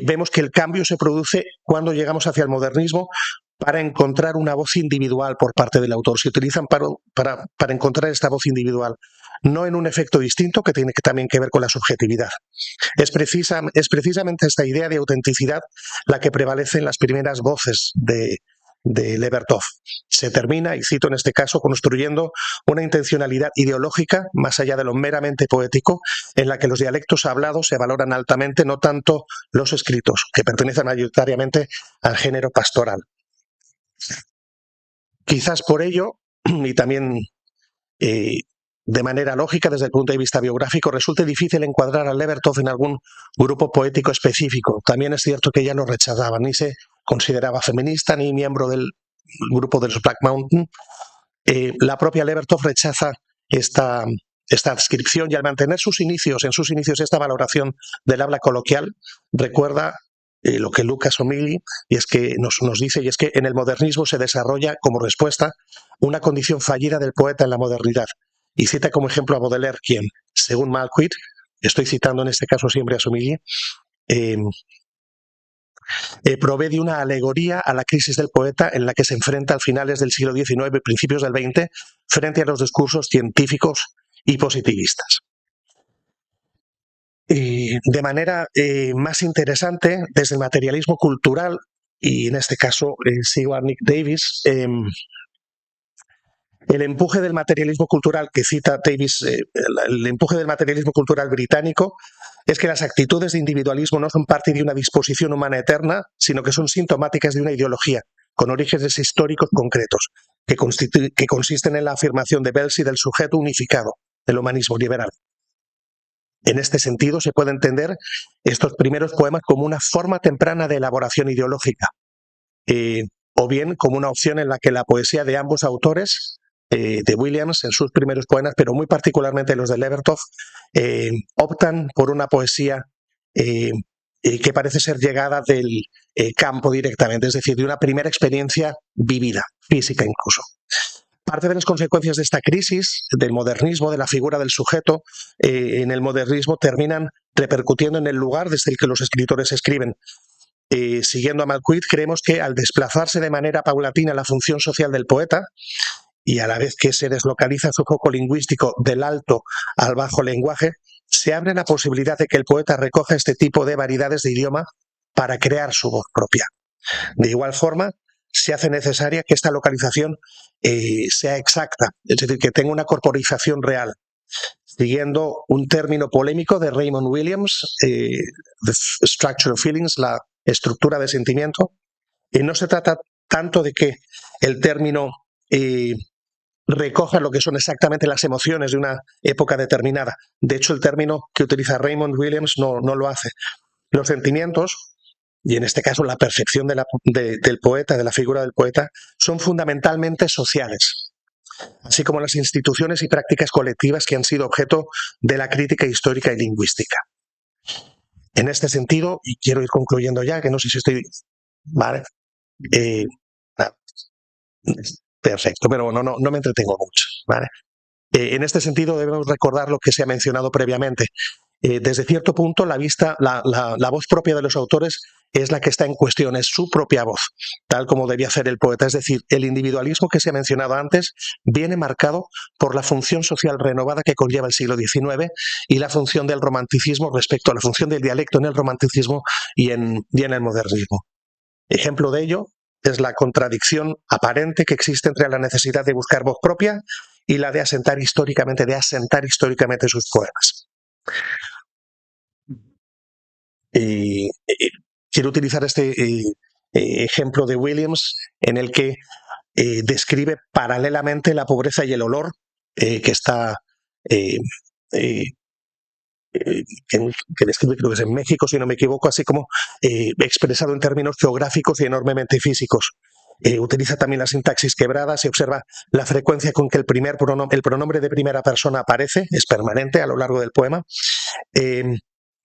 Vemos que el cambio se produce cuando llegamos hacia el modernismo para encontrar una voz individual por parte del autor. Se utilizan para encontrar esta voz individual, no en un efecto distinto que tiene también que ver con la subjetividad. Es precisamente esta idea de autenticidad la que prevalece en las primeras voces de Levertov. Se termina, y cito en este caso, construyendo una intencionalidad ideológica más allá de lo meramente poético, en la que los dialectos hablados se valoran altamente, no tanto los escritos, que pertenecen mayoritariamente al género pastoral. Quizás por ello, y también de manera lógica desde el punto de vista biográfico, resulte difícil encuadrar a Levertov en algún grupo poético específico. También es cierto que ella lo rechazaba, ni se consideraba feminista ni miembro del grupo de los Black Mountain. La propia Levertov rechaza esta adscripción, y al mantener en sus inicios esta valoración del habla coloquial, recuerda lo que Lucas O'Malley nos dice, y es que en el modernismo se desarrolla como respuesta una condición fallida del poeta en la modernidad. Y cita como ejemplo a Baudelaire, quien, según Malquit, estoy citando en este caso siempre a O'Malley, provee de una alegoría a la crisis del poeta en la que se enfrenta a finales del siglo XIX y principios del XX frente a los discursos científicos y positivistas. De manera más interesante, desde el materialismo cultural, y en este caso sigo a Nick Davis, el empuje del materialismo cultural que cita Davis, el empuje del materialismo cultural británico, es que las actitudes de individualismo no son parte de una disposición humana eterna, sino que son sintomáticas de una ideología con orígenes históricos concretos, que consisten en la afirmación de Wellesley del sujeto unificado, del humanismo liberal. En este sentido, se puede entender estos primeros poemas como una forma temprana de elaboración ideológica, o bien como una opción en la que la poesía de ambos autores, de Williams en sus primeros poemas, pero muy particularmente los de Levertov, optan por una poesía que parece ser llegada del campo directamente, es decir, de una primera experiencia vivida, física incluso. Parte de las consecuencias de esta crisis del modernismo, de la figura del sujeto, en el modernismo terminan repercutiendo en el lugar desde el que los escritores escriben. Siguiendo a Malquit, creemos que al desplazarse de manera paulatina la función social del poeta, y a la vez que se deslocaliza su foco lingüístico del alto al bajo lenguaje, se abre la posibilidad de que el poeta recoja este tipo de variedades de idioma para crear su voz propia. De igual forma, se hace necesaria que esta localización sea exacta, es decir, que tenga una corporización real. Siguiendo un término polémico de Raymond Williams, the structure of feelings, la estructura de sentimiento, no se trata tanto de que el término recoja lo que son exactamente las emociones de una época determinada. De hecho, el término que utiliza Raymond Williams no lo hace. Los sentimientos, y en este caso la percepción del poeta, de la figura del poeta, son fundamentalmente sociales, así como las instituciones y prácticas colectivas que han sido objeto de la crítica histórica y lingüística. En este sentido, y quiero ir concluyendo ya, que no sé si estoy... Vale. Perfecto, pero no me entretengo mucho. ¿Vale? En este sentido debemos recordar lo que se ha mencionado previamente. Desde cierto punto la voz propia de los autores es la que está en cuestión, es su propia voz, tal como debía hacer el poeta. Es decir, el individualismo que se ha mencionado antes viene marcado por la función social renovada que conlleva el siglo XIX y la función del romanticismo respecto a la función del dialecto en el romanticismo y en el modernismo. Ejemplo de ello es la contradicción aparente que existe entre la necesidad de buscar voz propia y la de asentar históricamente sus poemas. Quiero utilizar este ejemplo de Williams en el que describe paralelamente la pobreza y el olor que está que describe, creo que es en México, si no me equivoco, así como expresado en términos geográficos y enormemente físicos. Utiliza también la sintaxis quebrada, se observa la frecuencia con que el pronombre de primera persona aparece, es permanente a lo largo del poema.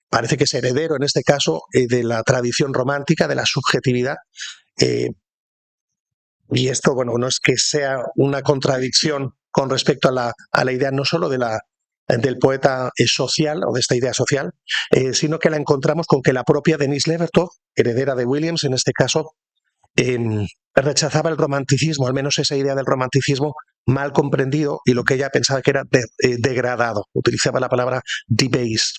Parece que es heredero, en este caso, de la tradición romántica, de la subjetividad. Y esto, bueno, no es que sea una contradicción con respecto a la idea no solo del poeta social o de esta idea social, sino que la encontramos con que la propia Denise Levertov, heredera de Williams en este caso, rechazaba el romanticismo, al menos esa idea del romanticismo mal comprendido y lo que ella pensaba que era degradado. Utilizaba la palabra debased.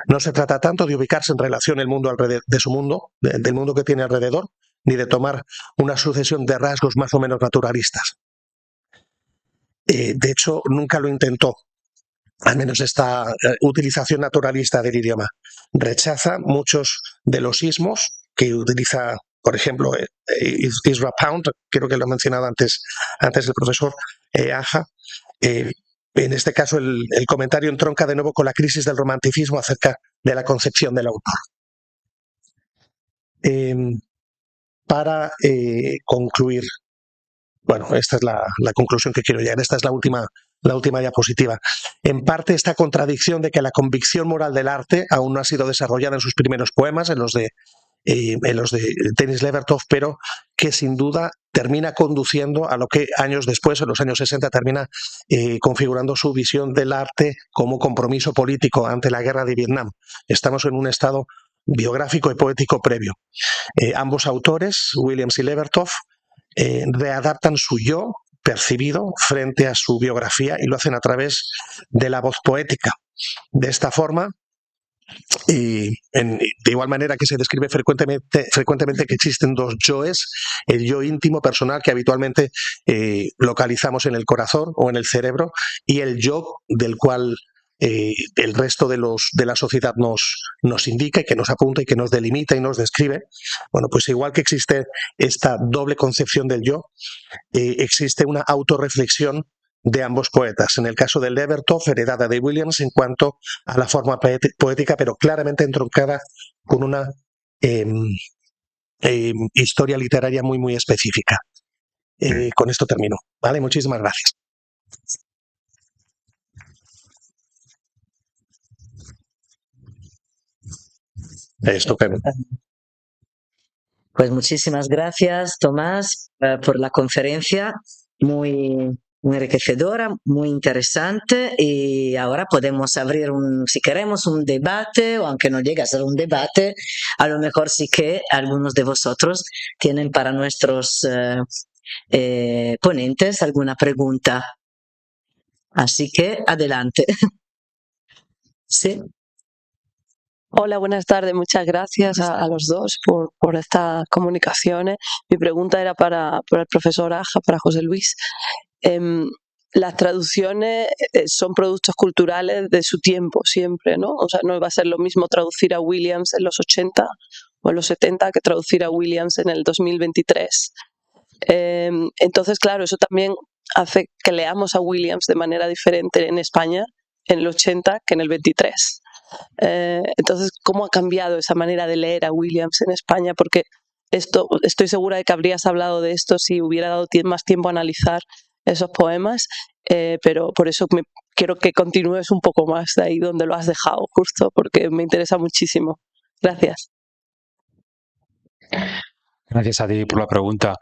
No se trata tanto de ubicarse en relación el mundo de su mundo, del mundo que tiene alrededor, ni de tomar una sucesión de rasgos más o menos naturalistas. De hecho, nunca lo intentó, al menos esta utilización naturalista del idioma. Rechaza muchos de los ismos que utiliza, por ejemplo, Ezra Pound, creo que lo ha mencionado antes el profesor Aja. En este caso, el comentario entronca de nuevo con la crisis del romanticismo acerca de la concepción del autor. Para concluir, bueno, esta es la conclusión que quiero llegar, esta es la última diapositiva. En parte, esta contradicción de que la convicción moral del arte aún no ha sido desarrollada en sus primeros poemas, en los de Denise Levertov, pero que sin duda termina conduciendo a lo que años después, en los años 60, termina configurando su visión del arte como compromiso político ante la guerra de Vietnam. Estamos en un estado biográfico y poético previo. Ambos autores, Williams y Levertov, readaptan su yo percibido frente a su biografía y lo hacen a través de la voz poética. De esta forma, de igual manera que se describe frecuentemente que existen dos yoes, el yo íntimo personal que habitualmente localizamos en el corazón o en el cerebro y el yo del cual el resto de la sociedad nos indica y que nos apunta y que nos delimita y nos describe. Bueno, pues igual que existe esta doble concepción del yo, existe una autorreflexión de ambos poetas. En el caso de Levertov, heredada de Williams en cuanto a la forma poética, pero claramente entroncada con una historia literaria muy, muy específica. Con esto termino. ¿Vale? Muchísimas gracias. Estupendo. Pues muchísimas gracias, Tomás, por la conferencia, muy enriquecedora, muy interesante, y ahora podemos abrir si queremos un debate, o aunque no llegue a ser un debate, a lo mejor sí que algunos de vosotros tienen para nuestros ponentes alguna pregunta. Así que adelante. Sí. Hola, buenas tardes. Muchas gracias a los dos por estas comunicaciones. Mi pregunta era para el profesor Aja, para José Luis. Las traducciones son productos culturales de su tiempo siempre, ¿no? O sea, no va a ser lo mismo traducir a Williams en los 80 o en los 70 que traducir a Williams en el 2023. Entonces, claro, eso también hace que leamos a Williams de manera diferente en España en el 80 que en el 23. Entonces, ¿cómo ha cambiado esa manera de leer a Williams en España? Porque estoy segura de que habrías hablado de esto si hubiera dado más tiempo a analizar esos poemas, pero por eso quiero que continúes un poco más de ahí donde lo has dejado, justo, porque me interesa muchísimo. Gracias. Gracias a ti por la pregunta.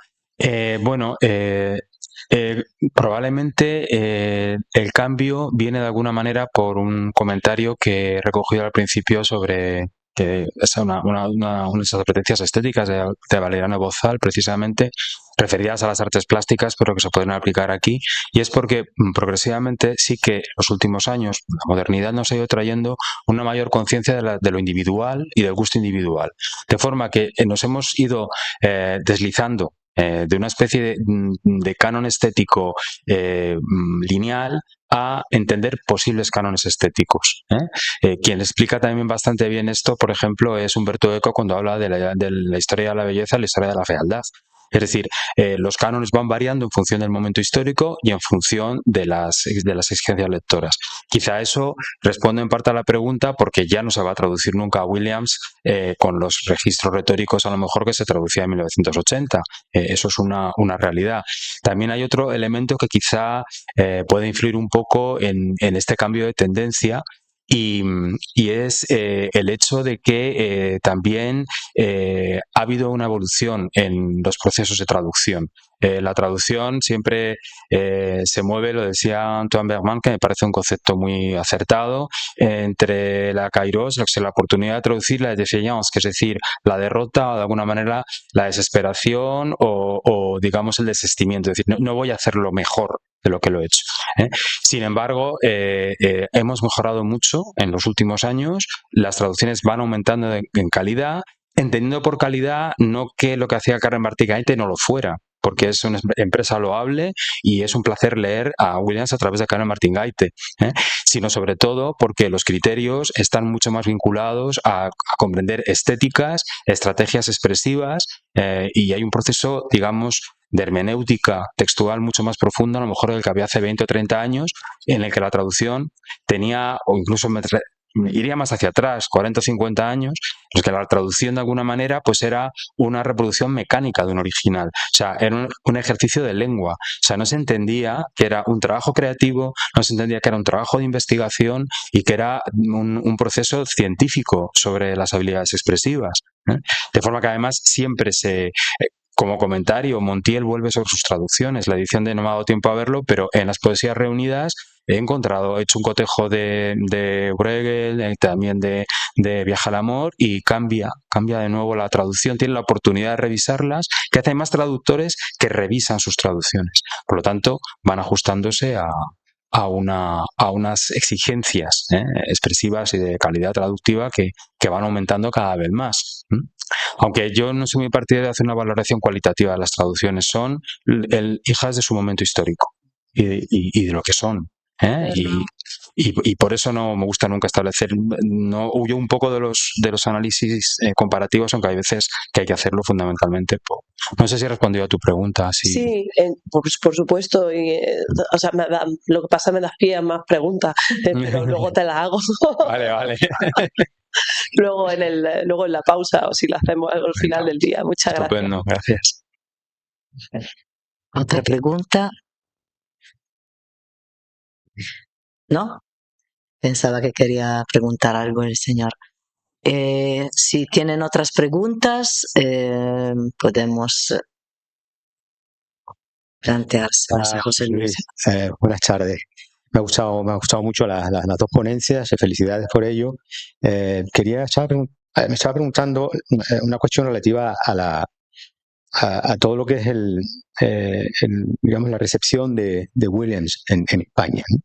Probablemente el cambio viene de alguna manera por un comentario que he recogido al principio sobre que es una de esas apetencias estéticas de Valeriano Bozal, precisamente referidas a las artes plásticas, pero que se pueden aplicar aquí, y es porque progresivamente sí que en los últimos años la modernidad nos ha ido trayendo una mayor conciencia de lo individual y del gusto individual, de forma que nos hemos ido deslizando de una especie de canon estético lineal a entender posibles cánones estéticos. Quien explica también bastante bien esto, por ejemplo, es Umberto Eco cuando habla de la historia de la belleza y la historia de la fealdad. Es decir, los cánones van variando en función del momento histórico y en función de las exigencias lectoras. Quizá eso responde en parte a la pregunta porque ya no se va a traducir nunca a Williams con los registros retóricos a lo mejor que se traducía en 1980. Eso es una realidad. También hay otro elemento que quizá puede influir un poco en este cambio de tendencia, y es el hecho de que también ha habido una evolución en los procesos de traducción. La traducción siempre se mueve, lo decía Antoine Bergman, que me parece un concepto muy acertado, entre la kairos, la oportunidad de traducir, la défaillance, que es decir, la derrota o de alguna manera la desesperación o digamos el desistimiento, es decir, no voy a hacerlo mejor de lo que lo he hecho. Sin embargo, hemos mejorado mucho en los últimos años, las traducciones van aumentando en calidad, entendiendo por calidad no que lo que hacía Karen Martin-Gaite no lo fuera, porque es una empresa loable y es un placer leer a Williams a través de Karen Martin-Gaite, sino sobre todo porque los criterios están mucho más vinculados a comprender estéticas, estrategias expresivas, y hay un proceso, digamos, de hermenéutica textual mucho más profunda, a lo mejor del que había hace 20 o 30 años, en el que la traducción tenía, o incluso iría más hacia atrás, 40 o 50 años, en los que la traducción de alguna manera pues era una reproducción mecánica de un original, o sea, era un ejercicio de lengua, o sea, no se entendía que era un trabajo creativo, no se entendía que era un trabajo de investigación y que era un proceso científico sobre las habilidades expresivas, de forma que además siempre como comentario, Montiel vuelve sobre sus traducciones. La edición de No me ha dado tiempo a verlo, pero en las poesías reunidas he hecho un cotejo de Bruegel, también de Viaje al amor, y cambia de nuevo la traducción. Tiene la oportunidad de revisarlas, que hace más traductores que revisan sus traducciones. Por lo tanto, van ajustándose a unas exigencias expresivas y de calidad traductiva que van aumentando cada vez más. Aunque yo no soy muy partidario de hacer una valoración cualitativa de las traducciones, son hijas de su momento histórico y de lo que son. Y por eso no me gusta nunca establecer, no huyo un poco de los análisis comparativos, aunque hay veces que hay que hacerlo fundamentalmente. No sé si he respondido a tu pregunta. Sí, por supuesto. Y, o sea, lo que pasa me das pie a más preguntas, pero luego te las hago. Vale. luego en la pausa, o si la hacemos al final del día. Muchas gracias. Estupendo, gracias. ¿Otra pregunta? ¿No? Pensaba que quería preguntar algo el señor. Si tienen otras preguntas, podemos planteárselas a José Luis. Buenas tardes. Me ha gustado mucho las dos ponencias, felicidades por ello. Me estaba preguntando una cuestión relativa a todo lo que es digamos, la recepción de Williams en España, ¿no?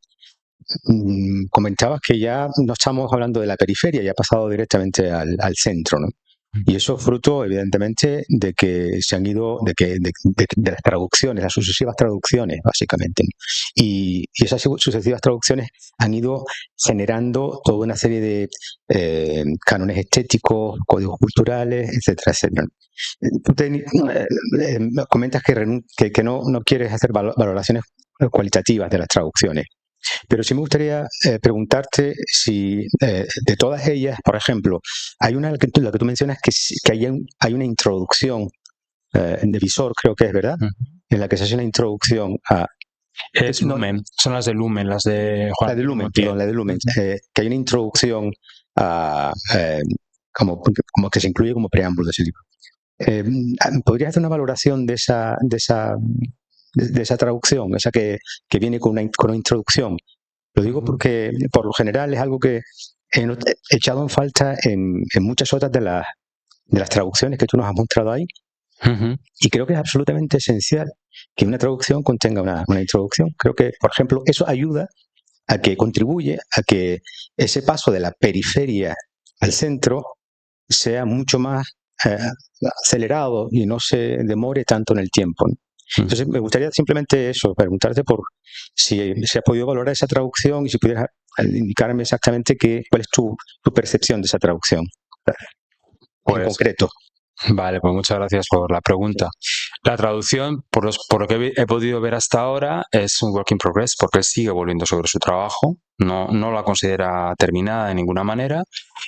Comentabas que ya no estamos hablando de la periferia, ya ha pasado directamente al centro, ¿no? Y eso es fruto, evidentemente, de que se han ido, de las traducciones, las sucesivas traducciones, básicamente, ¿no? Y esas sucesivas traducciones han ido generando toda una serie de cánones estéticos, códigos culturales, etcétera, etcétera. Tú comentas que no quieres hacer valoraciones cualitativas de las traducciones. Pero sí me gustaría preguntarte si de todas ellas, por ejemplo, hay una, la que tú mencionas, que hay una introducción de Visor, creo que es, ¿verdad? En la que se hace una introducción a... Es Lumen, son las de Lumen, las de Juan. La de Lumen, perdón, la de Lumen. Que hay una introducción a, como que se incluye como preámbulo de ese libro. ¿Podrías hacer una valoración de esa traducción, esa que viene con una introducción? Lo digo porque por lo general es algo que he echado en falta en muchas otras de las traducciones que tú nos has mostrado ahí. Y creo que es absolutamente esencial que una traducción contenga una introducción. Creo que, por ejemplo, eso ayuda a que contribuye a que ese paso de la periferia al centro sea mucho más acelerado y no se demore tanto en el tiempo, ¿no? Entonces me gustaría simplemente eso, preguntarte por si se ha podido valorar esa traducción y si pudieras indicarme exactamente cuál es tu percepción de esa traducción en concreto. Vale, pues muchas gracias por la pregunta. La traducción, por lo que he podido ver hasta ahora, es un work in progress, porque él sigue volviendo sobre su trabajo, no la considera terminada de ninguna manera,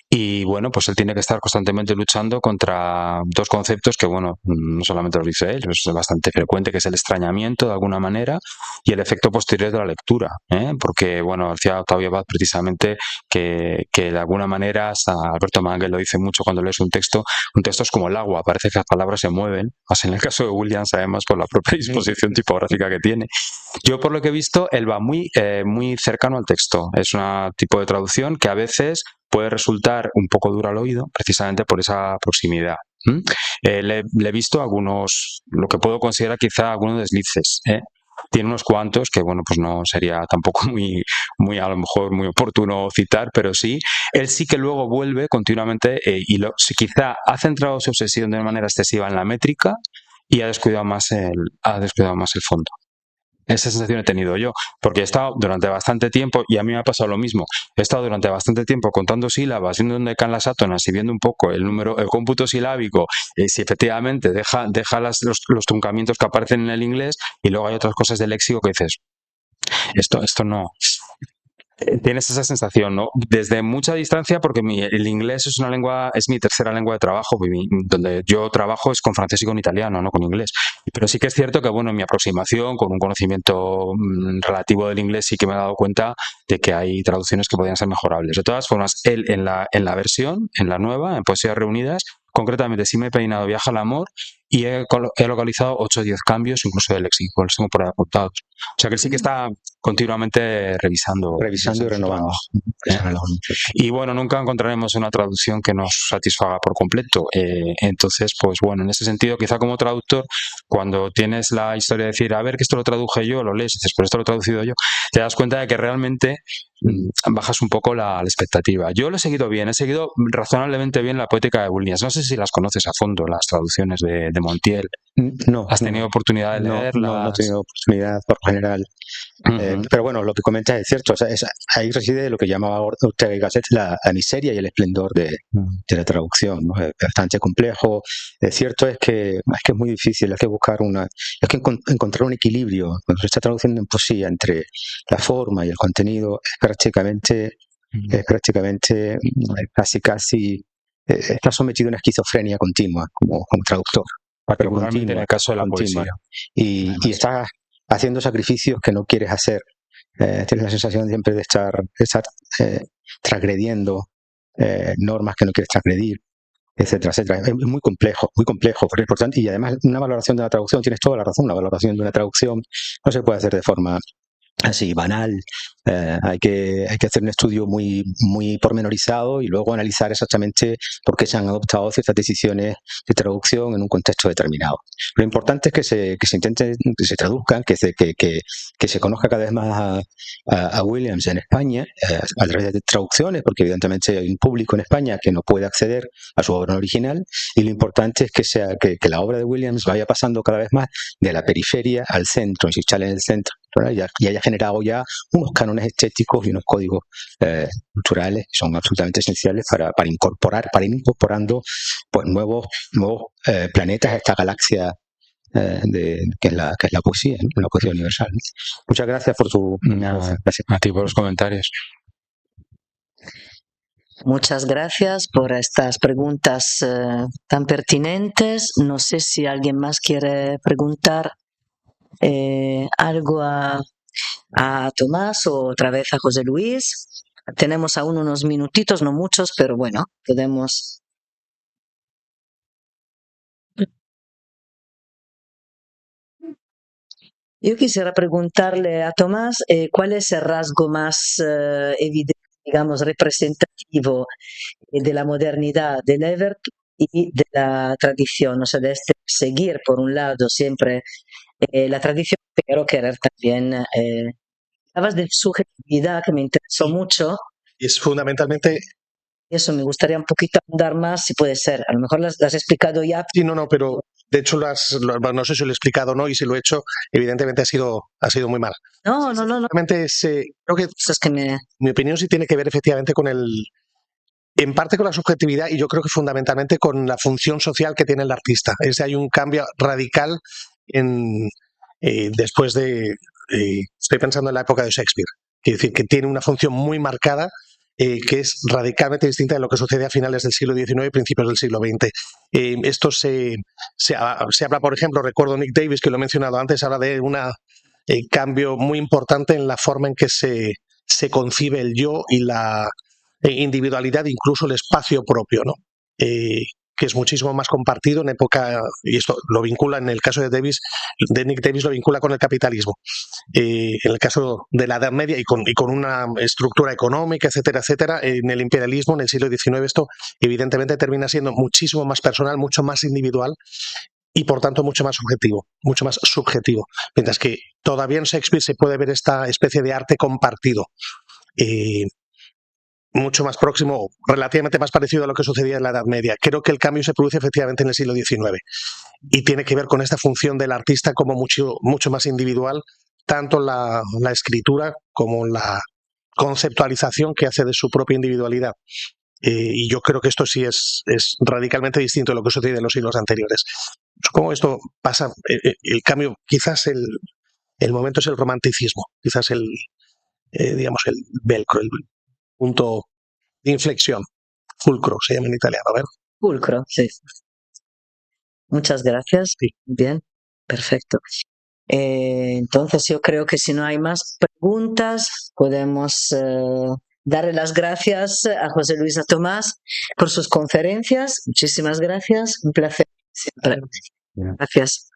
y bueno, pues él tiene que estar constantemente luchando contra dos conceptos que, bueno, no solamente lo dice él, es bastante frecuente, que es el extrañamiento de alguna manera y el efecto posterior de la lectura, porque, bueno, decía Octavio Paz precisamente que de alguna manera, hasta Alberto Manguel lo dice mucho cuando lees un texto es como el agua, parece que las palabras se mueven, más en el caso de Williams además por la propia disposición tipográfica que tiene. Yo por lo que he visto, él va muy cercano al texto, es un tipo de traducción que a veces puede resultar un poco dura al oído, precisamente por esa proximidad. Le he visto lo que puedo considerar quizá algunos deslices, Tiene unos cuantos que, bueno, pues no sería tampoco muy a lo mejor muy oportuno citar, pero sí, él sí que luego vuelve continuamente quizá ha centrado su obsesión de manera excesiva en la métrica y ha descuidado más el fondo. Esa sensación he tenido yo, porque he estado durante bastante tiempo, y a mí me ha pasado lo mismo, he estado durante bastante tiempo contando sílabas, viendo dónde caen las átonas y viendo un poco el cómputo silábico, si efectivamente deja los truncamientos que aparecen en el inglés, y luego hay otras cosas del léxico que dices, esto no... Tienes esa sensación, ¿no? Desde mucha distancia, porque el inglés es mi tercera lengua de trabajo, donde yo trabajo es con francés y con italiano, no con inglés. Pero sí que es cierto que, bueno, en mi aproximación, con un conocimiento relativo del inglés, sí que me he dado cuenta de que hay traducciones que podrían ser mejorables. De todas formas, él en la versión, en la nueva, en Poesías Reunidas, concretamente sí me he peinado Viaja al amor y he localizado 8 o 10 cambios, incluso de léxico, los tengo por ahí apuntados. O sea que él sí que está continuamente revisando y renovando. Y bueno, nunca encontraremos una traducción que nos satisfaga por completo. Entonces, pues bueno, en ese sentido, quizá como traductor, cuando tienes la historia de decir, a ver, que esto lo traduje yo, lo lees y dices, pero esto lo he traducido yo, te das cuenta de que realmente bajas un poco la expectativa. Yo lo he seguido razonablemente bien la poética de Williams. No sé si las conoces a fondo, las traducciones de Montiel. No. ¿Has tenido oportunidad de leerlas? No he tenido oportunidad por lo general. Pero bueno, lo que comentas es cierto. O sea, ahí reside lo que llamaba Ortega y Gasset la miseria y el esplendor de la traducción, ¿no? Es bastante complejo. Cierto es que es muy difícil. Hay que buscar encontrar un equilibrio. Cuando se está traduciendo en poesía entre la forma y el contenido, casi está sometido a una esquizofrenia continua como traductor. Particularmente en el caso de la poesía. Y estás haciendo sacrificios que no quieres hacer. Tienes la sensación siempre de estar transgrediendo normas que no quieres transgredir, etcétera, etcétera. Es muy complejo, pero es importante. Y además, una valoración de la traducción, tienes toda la razón, una valoración de una traducción no se puede hacer de forma así banal. Hay que hacer un estudio muy pormenorizado y luego analizar exactamente por qué se han adoptado ciertas decisiones de traducción en un contexto determinado. Lo importante es que se intente, que se traduzcan, que se conozca cada vez más a Williams en España a través de traducciones, porque evidentemente hay un público en España que no puede acceder a su obra original, y lo importante es que la obra de Williams vaya pasando cada vez más de la periferia al centro, y se instale en el centro, y haya generado ya unos cánones estéticos y unos códigos culturales que son absolutamente esenciales para ir incorporando pues, nuevos planetas a esta galaxia que es la poesía, ¿no? La poesía universal, ¿no? Muchas gracias por tu... Gracias a ti por los comentarios. Muchas gracias por estas preguntas tan pertinentes. No sé si alguien más quiere preguntar algo a Tomás o otra vez a José Luis. Tenemos aún unos minutitos, no muchos, pero bueno, podemos. Yo quisiera preguntarle a Tomás cuál es el rasgo más evidente, digamos, representativo de la modernidad del Everton y de la tradición, o sea, de seguir por un lado siempre la tradición, pero querer también. Hablabas de subjetividad que me interesó mucho. Es fundamentalmente. Eso me gustaría un poquito andar más, si puede ser. A lo mejor las has explicado ya. Sí, no, pero de hecho no sé si lo he explicado o no, y si lo he hecho, evidentemente ha sido muy mal. No. Realmente creo que Eso es que mi opinión sí tiene que ver efectivamente en parte con la subjetividad, y yo creo que fundamentalmente con la función social que tiene el artista. Hay un cambio radical después de... estoy pensando en la época de Shakespeare, es decir, que tiene una función muy marcada, que es radicalmente distinta de lo que sucede a finales del siglo XIX y principios del siglo XX. Esto se habla, por ejemplo, recuerdo Nick Davis, que lo he mencionado antes, habla de un cambio muy importante en la forma en que se concibe el yo y la individualidad, incluso el espacio propio, ¿no? Que es muchísimo más compartido en época, y esto lo vincula en el caso de Nick Davis lo vincula con el capitalismo. En el caso de la Edad Media y con una estructura económica, etcétera, etcétera, en el imperialismo, en el siglo XIX, esto evidentemente termina siendo muchísimo más personal, mucho más individual y por tanto mucho más subjetivo. Mientras que todavía en Shakespeare se puede ver esta especie de arte compartido. Mucho más próximo, relativamente más parecido a lo que sucedía en la Edad Media. Creo que el cambio se produce efectivamente en el siglo XIX y tiene que ver con esta función del artista como mucho más individual, tanto la escritura como la conceptualización que hace de su propia individualidad. Y yo creo que esto sí es radicalmente distinto de lo que sucede en los siglos anteriores. Supongo que esto pasa, el cambio, quizás el momento es el romanticismo, quizás digamos, el velcro, el punto de inflexión. Fulcro se llama en italiano, a ver. Fulcro, sí. Muchas gracias. Sí. Bien, perfecto. Entonces yo creo que si no hay más preguntas, podemos darle las gracias a José Luis, a Tomás por sus conferencias. Muchísimas gracias. Un placer siempre. Gracias.